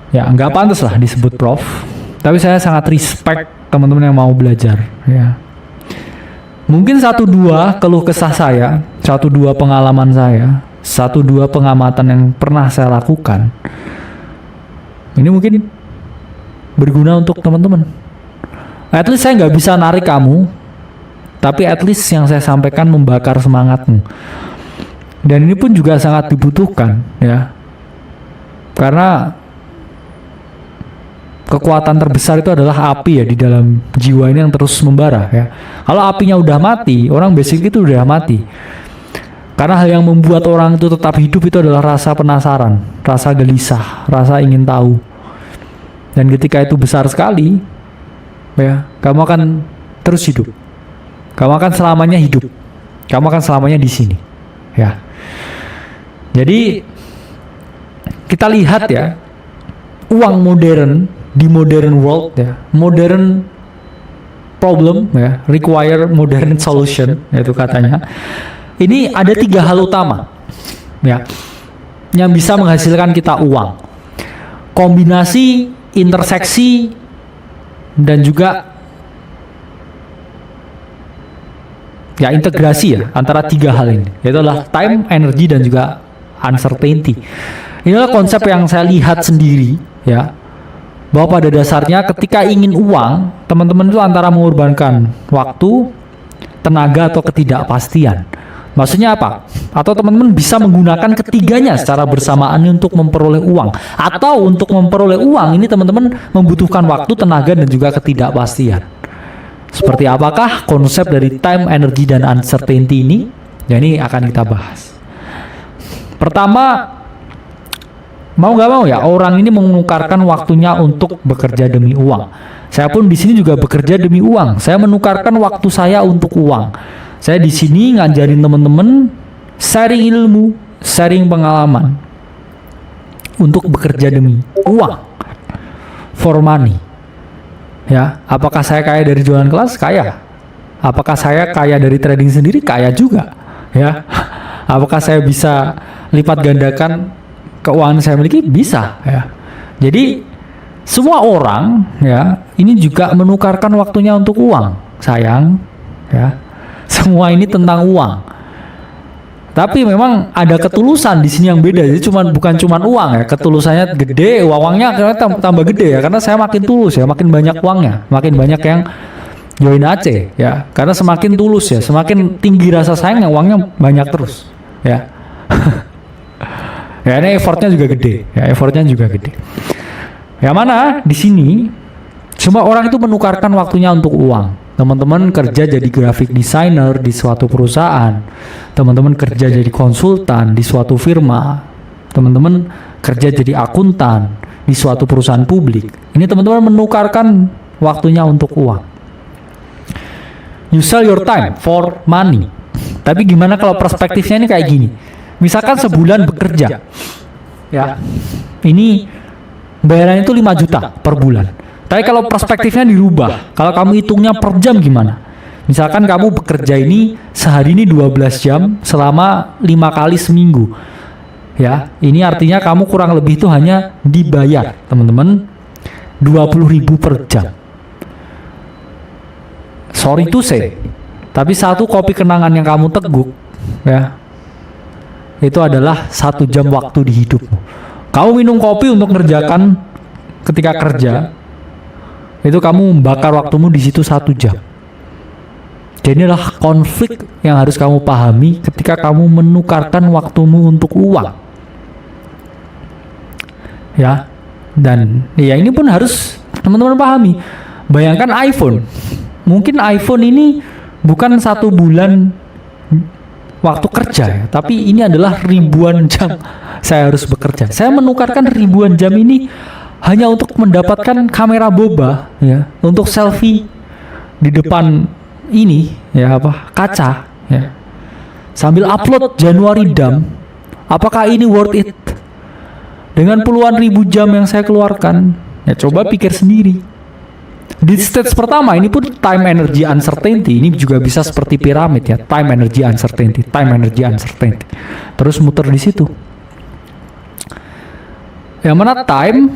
Ya, nggak pantas lah disebut Prof. Tapi saya sangat respect teman-teman yang mau belajar. Ya. Mungkin 1-2 keluh kesah saya, 1-2 pengalaman saya, 1-2 pengamatan yang pernah saya lakukan. Ini mungkin berguna untuk teman-teman. At least saya nggak bisa narik kamu, tapi at least yang saya sampaikan membakar semangatmu. Dan ini pun juga sangat dibutuhkan ya. Karena kekuatan terbesar itu adalah api ya di dalam jiwa ini yang terus membara ya. Kalau apinya udah mati, orang basic itu udah mati. Karena hal yang membuat orang itu tetap hidup itu adalah rasa penasaran, rasa gelisah, rasa ingin tahu. Dan ketika itu besar sekali, ya, kamu akan terus hidup. Kamu akan selamanya hidup. Kamu akan selamanya di sini. Ya. Jadi kita lihat ya, uang modern di modern world ya, modern problem ya, require modern solution yaitu katanya. Ini ada 3 hal utama ya yang bisa menghasilkan kita uang. Kombinasi, interseksi, dan juga ya integrasi ya antara 3 hal ini, yaitu adalah time, energy, dan juga uncertainty. Inilah konsep yang saya lihat sendiri ya, bahwa pada dasarnya ketika ingin uang, teman-teman itu antara mengorbankan waktu, tenaga, atau ketidakpastian. Maksudnya apa? Atau teman-teman bisa menggunakan ketiganya secara bersamaan untuk memperoleh uang. Atau untuk memperoleh uang ini teman-teman membutuhkan waktu, tenaga, dan juga ketidakpastian. Seperti apakah konsep dari time, energy, dan uncertainty ini? Ya ini akan kita bahas. Pertama, mau nggak mau ya orang ini menukarkan waktunya untuk bekerja demi uang. Saya pun di sini juga bekerja demi uang. Saya menukarkan waktu saya untuk uang. Saya di sini ngajarin teman-teman, sharing ilmu, sharing pengalaman untuk bekerja demi uang. for money? Ya, apakah saya kaya dari jualan kelas? Kaya. Apakah saya kaya dari trading sendiri? Kaya juga. Ya. Apakah saya bisa lipat gandakan keuangan saya miliki? Bisa. Ya. Jadi semua orang ya ini juga menukarkan waktunya untuk uang, sayang. Ya. Semua ini tentang uang. Tapi memang ada ketulusan di sini yang beda. Jadi bukan cuman uang ya. Ketulusannya gede, uangnya tambah gede ya. Karena saya makin tulus ya, makin banyak uangnya, makin banyak yang join AC ya. Karena semakin tulus ya, semakin tinggi rasa sayang, uangnya banyak terus ya. Ya ini effortnya juga gede, ya effortnya juga gede. Yang mana di sini semua orang itu menukarkan waktunya untuk uang. Teman-teman kerja jadi graphic designer di suatu perusahaan, teman-teman kerja jadi konsultan di suatu firma, teman-teman kerja jadi akuntan di suatu perusahaan publik. Ini teman-teman menukarkan waktunya untuk uang. You sell your time for money. Tapi gimana kalau perspektifnya ini kayak gini? Misalkan sebulan bekerja, ya, ini bayarannya itu 5 juta per bulan. Tapi kalau perspektifnya dirubah, kalau kamu hitungnya per jam gimana? Misalkan kamu bekerja ini sehari ini 12 jam selama 5 kali seminggu. Ya, ini artinya kamu kurang lebih itu hanya dibayar, teman-teman, 20.000 per jam. Sorry to say, tapi satu kopi kenangan yang kamu teguk, ya, itu adalah 1 jam waktu di hidupmu. Kamu minum kopi untuk mengerjakan ketika kerja, itu kamu membakar waktumu di situ 1 jam. Jadi inilah konflik yang harus kamu pahami ketika kamu menukarkan waktumu untuk uang. Ya, dan ya ini pun harus teman-teman pahami. Bayangkan iPhone. Mungkin iPhone ini bukan 1 bulan waktu kerja ya, tapi ini adalah ribuan jam saya harus bekerja. Saya menukarkan ribuan jam ini hanya untuk mendapatkan kamera boba ya, untuk selfie di depan ini ya kaca ya, sambil upload Januari Dump. Apakah ini worth it? Dengan puluhan ribu jam yang saya keluarkan, ya coba pikir sendiri. Di stage pertama ini pun time energy uncertainty, ini juga bisa seperti piramid ya, time energy uncertainty, terus muter di situ. Yang mana time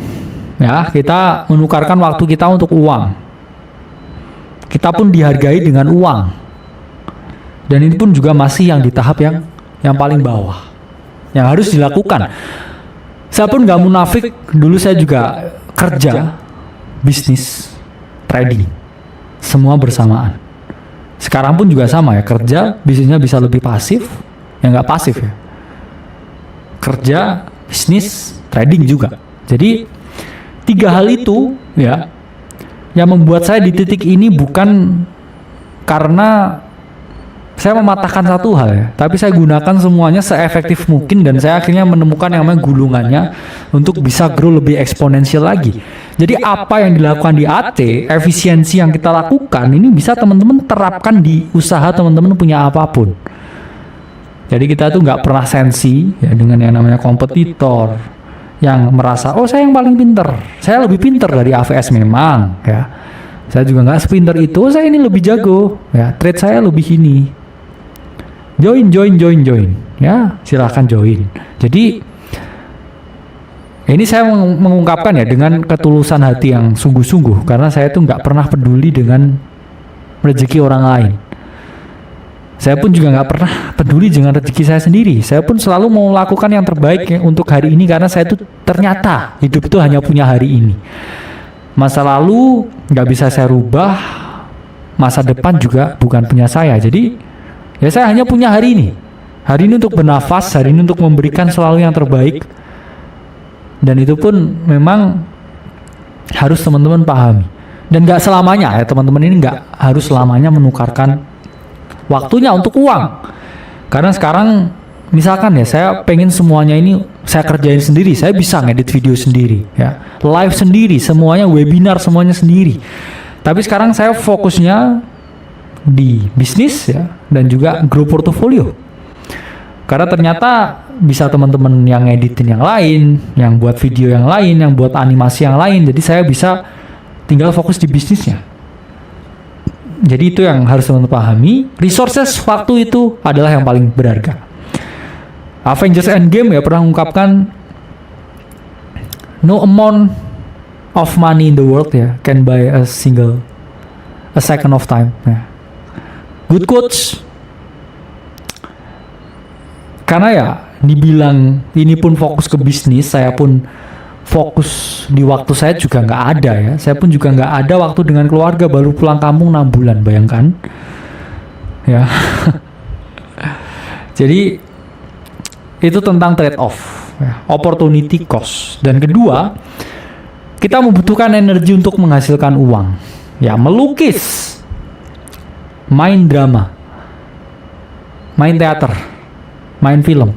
ya, kita menukarkan waktu kita untuk uang. Kita pun dihargai dengan uang. Dan ini pun juga masih yang di tahap yang paling bawah, yang harus dilakukan. Saya pun gak munafik, dulu saya juga kerja, bisnis, trading, semua bersamaan. Sekarang pun juga sama ya, kerja, bisnisnya bisa lebih pasif, ya nggak pasif ya. Kerja, bisnis, trading juga. Jadi 3 hal itu ya yang membuat saya di titik ini bukan karena saya mematahkan satu hal ya, tapi saya gunakan semuanya seefektif mungkin dan saya akhirnya menemukan yang namanya gulungannya untuk bisa grow lebih eksponensial lagi. Jadi apa yang dilakukan di AT, efisiensi yang kita lakukan ini bisa teman-teman terapkan di usaha teman-teman punya apapun. Jadi kita tuh nggak pernah sensi ya dengan yang namanya kompetitor yang merasa, oh saya yang paling pinter, saya lebih pinter dari AVS memang ya, saya juga nggak sepinter itu, oh, saya ini lebih jago ya, trade saya lebih ini, join ya, silahkan join. Jadi ini saya mengungkapkan ya dengan ketulusan hati yang sungguh-sungguh, karena saya tuh nggak pernah peduli dengan rezeki orang lain. Saya pun juga nggak pernah peduli dengan rezeki saya sendiri. Saya pun selalu mau melakukan yang terbaik untuk hari ini, karena saya tuh ternyata hidup itu hanya punya hari ini. Masa lalu nggak bisa saya rubah, masa depan juga bukan punya saya. Jadi ya saya hanya punya hari ini. Hari ini untuk bernafas, hari ini untuk memberikan selalu yang terbaik. Dan itu pun memang harus teman-teman pahami. Dan nggak selamanya ya teman-teman ini nggak harus selamanya menukarkan waktunya untuk uang. Karena sekarang misalkan ya saya pengen semuanya ini saya kerjain sendiri, saya bisa ngedit video sendiri ya, live sendiri, semuanya webinar semuanya sendiri. Tapi sekarang saya fokusnya di bisnis ya, dan juga grow portfolio. Karena ternyata bisa teman-teman yang editin yang lain, yang buat video yang lain, yang buat animasi yang lain. Jadi saya bisa tinggal fokus di bisnisnya. Jadi itu yang harus teman-teman pahami. Resources waktu itu adalah yang paling berharga. Avengers Endgame ya pernah mengungkapkan, no amount of money in the world ya can buy a second of time. Ya. Good quotes. Karena ya dibilang ini pun fokus ke bisnis, saya pun fokus di waktu saya juga nggak ada ya. Saya pun juga nggak ada waktu dengan keluarga, baru pulang kampung 6 bulan, bayangkan. Ya. Jadi itu tentang trade off, ya, opportunity cost. Dan kedua, kita membutuhkan energi untuk menghasilkan uang. Ya, melukis, main drama, main teater, main film,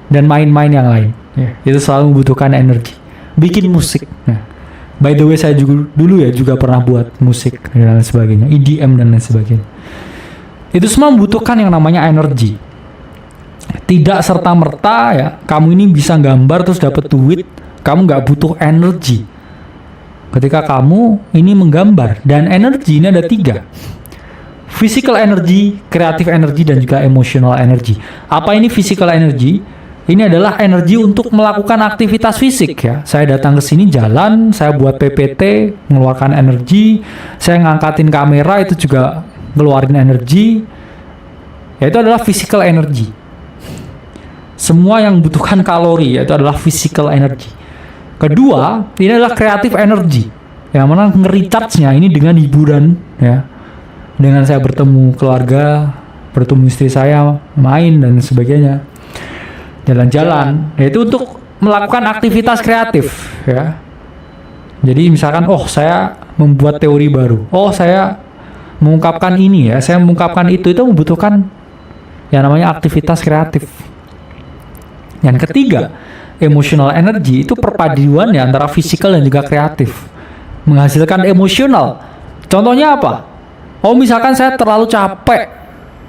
dan main-main yang lain. Ya, itu selalu membutuhkan energi. Bikin musik. Ya. By the way, saya juga pernah buat musik dan lain sebagainya, EDM dan lain sebagainya. Itu semua membutuhkan yang namanya energi. Tidak serta-merta ya, kamu ini bisa gambar terus dapat duit, kamu nggak butuh energi. Ketika kamu ini menggambar, dan energi ini ada 3. Physical energy, creative energy, dan juga emotional energy. Apa ini physical energy? Ini adalah energi untuk melakukan aktivitas fisik ya. Saya datang ke sini jalan, saya buat PPT, mengeluarkan energi. Saya ngangkatin kamera, itu juga ngeluarin energi. Ya, itu adalah physical energy. Semua yang membutuhkan kalori, yaitu adalah physical energy. Kedua, ini adalah creative energy. Yang mana nge-recharge-nya ini dengan hiburan ya. Dengan saya bertemu keluarga, bertemu istri saya, main dan sebagainya. Jalan-jalan, yaitu untuk melakukan aktivitas kreatif ya. Jadi misalkan, saya membuat teori baru. Saya mengungkapkan ini ya, saya mengungkapkan itu membutuhkan yang namanya aktivitas kreatif. Yang ketiga, emotional energy itu perpaduan ya antara fisikal dan juga kreatif. Menghasilkan emosional. Contohnya apa? Misalkan saya terlalu capek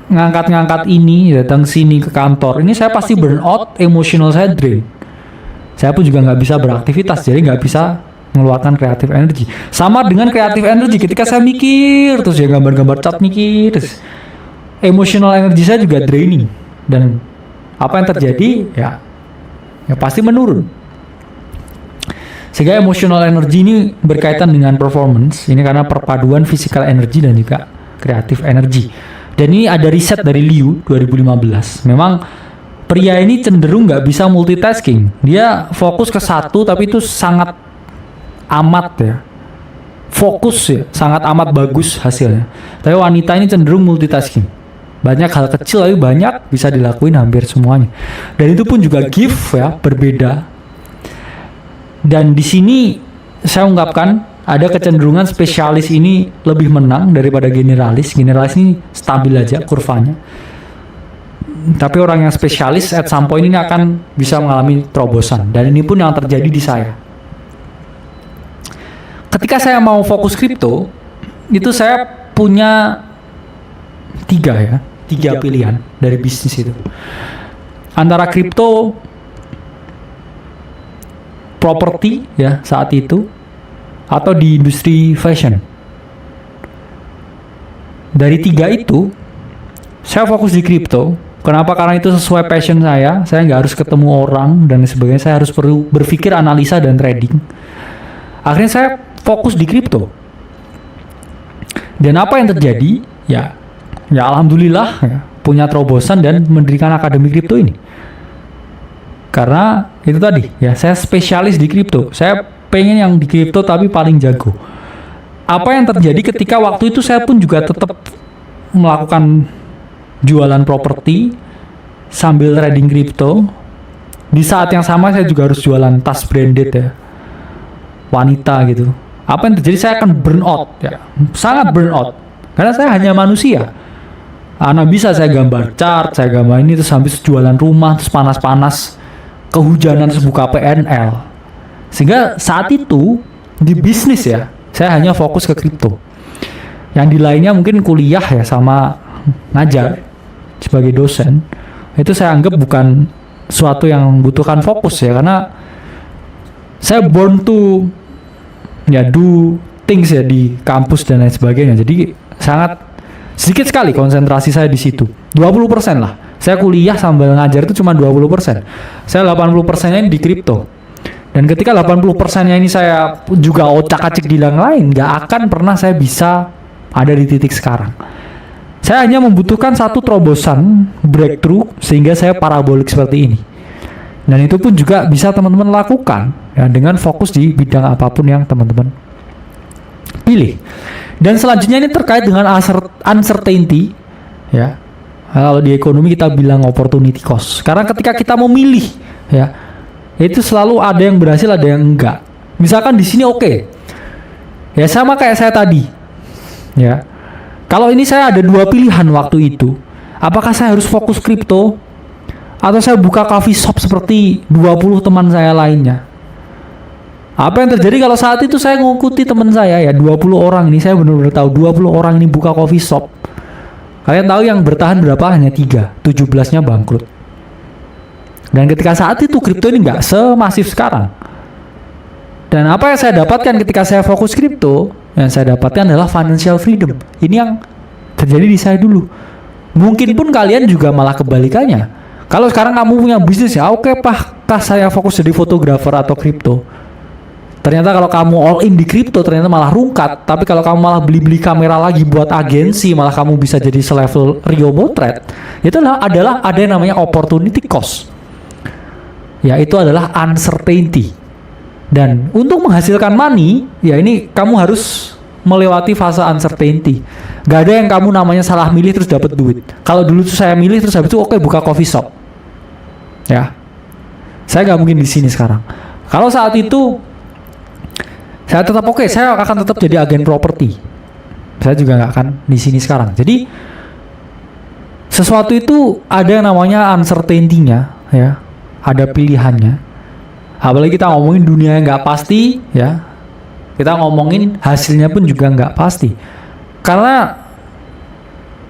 ngangkat-ngangkat ini, datang sini ke kantor. Ini saya pasti burn out, emosional saya drain. Saya pun juga nggak bisa beraktivitas, jadi nggak bisa mengeluarkan kreatif energi. Sama dengan kreatif energi, ketika saya mikir, terus ya gambar-gambar cat mikir, terus emotional energi saya juga draining. Dan apa yang terjadi? Ya pasti menurun. Sehingga emotional energy ini berkaitan dengan performance. Ini karena perpaduan physical energy dan juga creative energy. Dan ini ada riset dari Liu 2015. Memang pria ini cenderung nggak bisa multitasking. Dia fokus ke satu, tapi itu sangat amat ya. Fokus ya, sangat amat bagus hasilnya. Tapi wanita ini cenderung multitasking. Banyak hal kecil tapi banyak bisa dilakuin hampir semuanya. Dan itu pun juga gift ya, berbeda. Dan di sini saya ungkapkan ada kecenderungan spesialis ini lebih menang daripada generalis. Generalis ini stabil aja kurvanya. Tapi orang yang spesialis at some point ini akan bisa mengalami terobosan. Dan ini pun yang terjadi di saya. Ketika saya mau fokus kripto, itu saya punya 3 pilihan dari bisnis itu. Antara kripto, properti ya saat itu, atau di industri fashion. Dari 3 itu, saya fokus di kripto. Kenapa? Karena itu sesuai passion saya. Saya nggak harus ketemu orang dan sebagainya. Saya harus perlu berpikir analisa dan trading. Akhirnya saya fokus di kripto. Dan apa yang terjadi? Ya alhamdulillah ya, punya terobosan dan mendirikan akademi kripto ini. Karena itu tadi ya, saya spesialis di kripto. Saya pengen yang di kripto tapi paling jago. Apa yang terjadi ketika waktu itu saya pun juga tetap melakukan jualan properti sambil trading kripto. Di saat yang sama saya juga harus jualan tas branded ya, wanita gitu. Apa yang terjadi? Saya akan burn out ya, sangat burn out. Karena saya hanya manusia. Bisa saya gambar chart, saya gambar ini terus habis jualan rumah, terus panas-panas, kehujanan, terus buka PNL. Sehingga saat itu di bisnis ya, saya hanya fokus ke kripto. Yang di lainnya mungkin kuliah ya, sama ngajar sebagai dosen. itu saya anggap bukan suatu yang membutuhkan fokus ya, karena saya born to ya do things ya di kampus dan lain sebagainya. Jadi sangat sedikit sekali konsentrasi saya di situ. 20% lah. Saya kuliah sambil ngajar itu cuma 20%. Saya 80%-nya di kripto. Dan ketika 80%-nya ini saya juga ocak-acik di yang lain, nggak akan pernah saya bisa ada di titik sekarang. Saya hanya membutuhkan satu terobosan breakthrough sehingga saya parabolik seperti ini. Dan itu pun juga bisa teman-teman lakukan ya, dengan fokus di bidang apapun yang teman-teman pilih. Dan selanjutnya ini terkait dengan uncertainty ya. Kalau di ekonomi kita bilang opportunity cost. Karena ketika kita memilih ya, itu selalu ada yang berhasil, ada yang enggak. Misalkan di sini oke. Ya sama kayak saya tadi. Ya. Kalau ini saya ada dua pilihan waktu itu. Apakah saya harus fokus kripto atau saya buka coffee shop seperti 20 teman saya lainnya? Apa yang terjadi kalau saat itu saya ngikuti teman saya ya, 20 orang ini, saya benar-benar tahu 20 orang ini buka coffee shop. Kalian tahu yang bertahan berapa? Hanya 3, 17-nya bangkrut. Dan ketika saat itu kripto ini nggak semasif sekarang. Dan apa yang saya dapatkan ketika saya fokus kripto, yang saya dapatkan adalah financial freedom. Ini yang terjadi di saya dulu. Mungkin pun kalian juga malah kebalikannya. Kalau sekarang kamu punya bisnis ya, oke kah saya fokus jadi fotografer atau kripto? Ternyata kalau kamu all in di kripto ternyata malah rungkat. Tapi kalau kamu malah beli-beli kamera lagi buat agensi, malah kamu bisa jadi selevel Rio Motret. Itu adalah ada yang namanya opportunity cost. Ya, itu adalah uncertainty. Dan untuk menghasilkan money, ya ini kamu harus melewati fase uncertainty. Gak ada yang kamu namanya salah milih terus dapat duit. Kalau dulu tuh saya milih terus habis itu oke, buka coffee shop. Ya. Saya nggak mungkin di sini sekarang. Kalau saat itu saya tetap oke, saya akan tetap jadi agen properti. Saya juga nggak akan di sini sekarang. Jadi sesuatu itu ada yang namanya uncertainty-nya, ya, ada pilihannya. Apalagi kita ngomongin dunia yang nggak pasti, ya, kita ngomongin hasilnya pun juga nggak pasti. Karena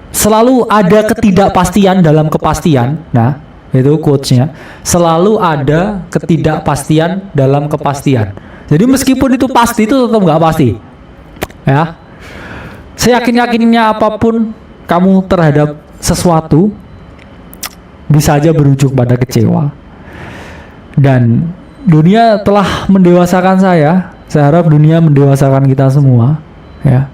selalu ada ketidakpastian dalam kepastian. Nah, itu quotes-nya. Selalu ada ketidakpastian dalam kepastian. Jadi meskipun itu pasti, itu tetap nggak pasti. Ya, seyakin-yakinnya apapun kamu terhadap sesuatu, bisa aja berujung pada kecewa. Dan dunia telah mendewasakan saya. Saya harap dunia mendewasakan kita semua. Ya,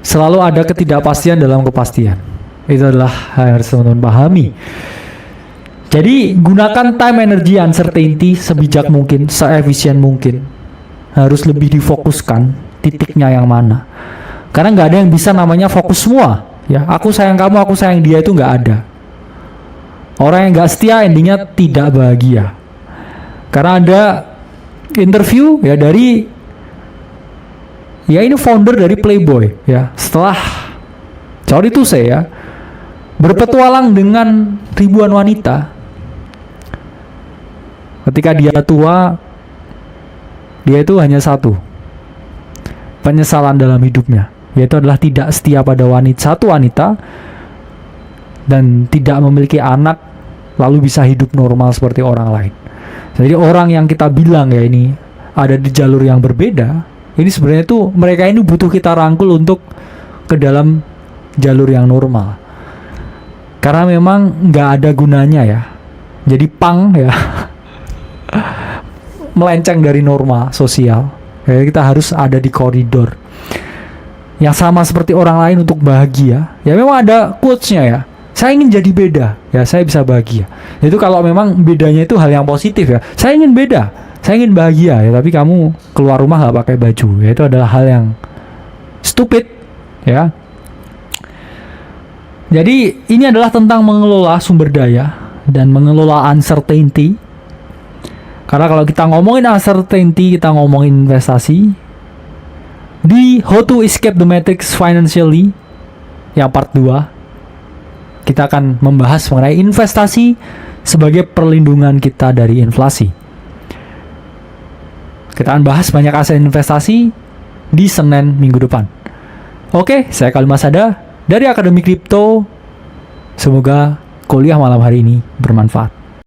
selalu ada ketidakpastian dalam kepastian. Itu adalah hal yang harus teman-teman pahami. Jadi gunakan time, energy, uncertainty sebijak mungkin, seefisien mungkin. Harus lebih difokuskan titiknya yang mana. Karena nggak ada yang bisa namanya fokus semua. Ya, aku sayang kamu, aku sayang dia, itu nggak ada. Orang yang nggak setia endingnya tidak bahagia. Karena ada interview ya dari, ya ini founder dari Playboy ya. Setelah sorry to say ya, berpetualang dengan ribuan wanita. Ketika dia tua, dia itu hanya satu penyesalan dalam hidupnya, yaitu adalah tidak setia pada satu wanita dan tidak memiliki anak, lalu bisa hidup normal seperti orang lain. Jadi orang yang kita bilang ya ini ada di jalur yang berbeda, ini sebenarnya tuh mereka ini butuh kita rangkul untuk ke dalam jalur yang normal. Karena memang nggak ada gunanya ya. Jadi pang ya melenceng dari norma sosial. Jadi kita harus ada di koridor yang sama seperti orang lain untuk bahagia. Ya memang ada quotes-nya ya. Saya ingin jadi beda, ya saya bisa bahagia. Itu kalau memang bedanya itu hal yang positif ya. Saya ingin beda, saya ingin bahagia ya. Tapi kamu keluar rumah nggak pakai baju, ya itu adalah hal yang stupid ya. Jadi ini adalah tentang mengelola sumber daya dan mengelola uncertainty. Karena kalau kita ngomongin uncertainty, kita ngomongin investasi. Di How to Escape the Matrix Financially yang part 2, kita akan membahas mengenai investasi sebagai perlindungan kita dari inflasi. Kita akan bahas banyak aset investasi di Senin minggu depan. Oke, saya Khalil Masada dari Akademi Kripto. Semoga kuliah malam hari ini bermanfaat.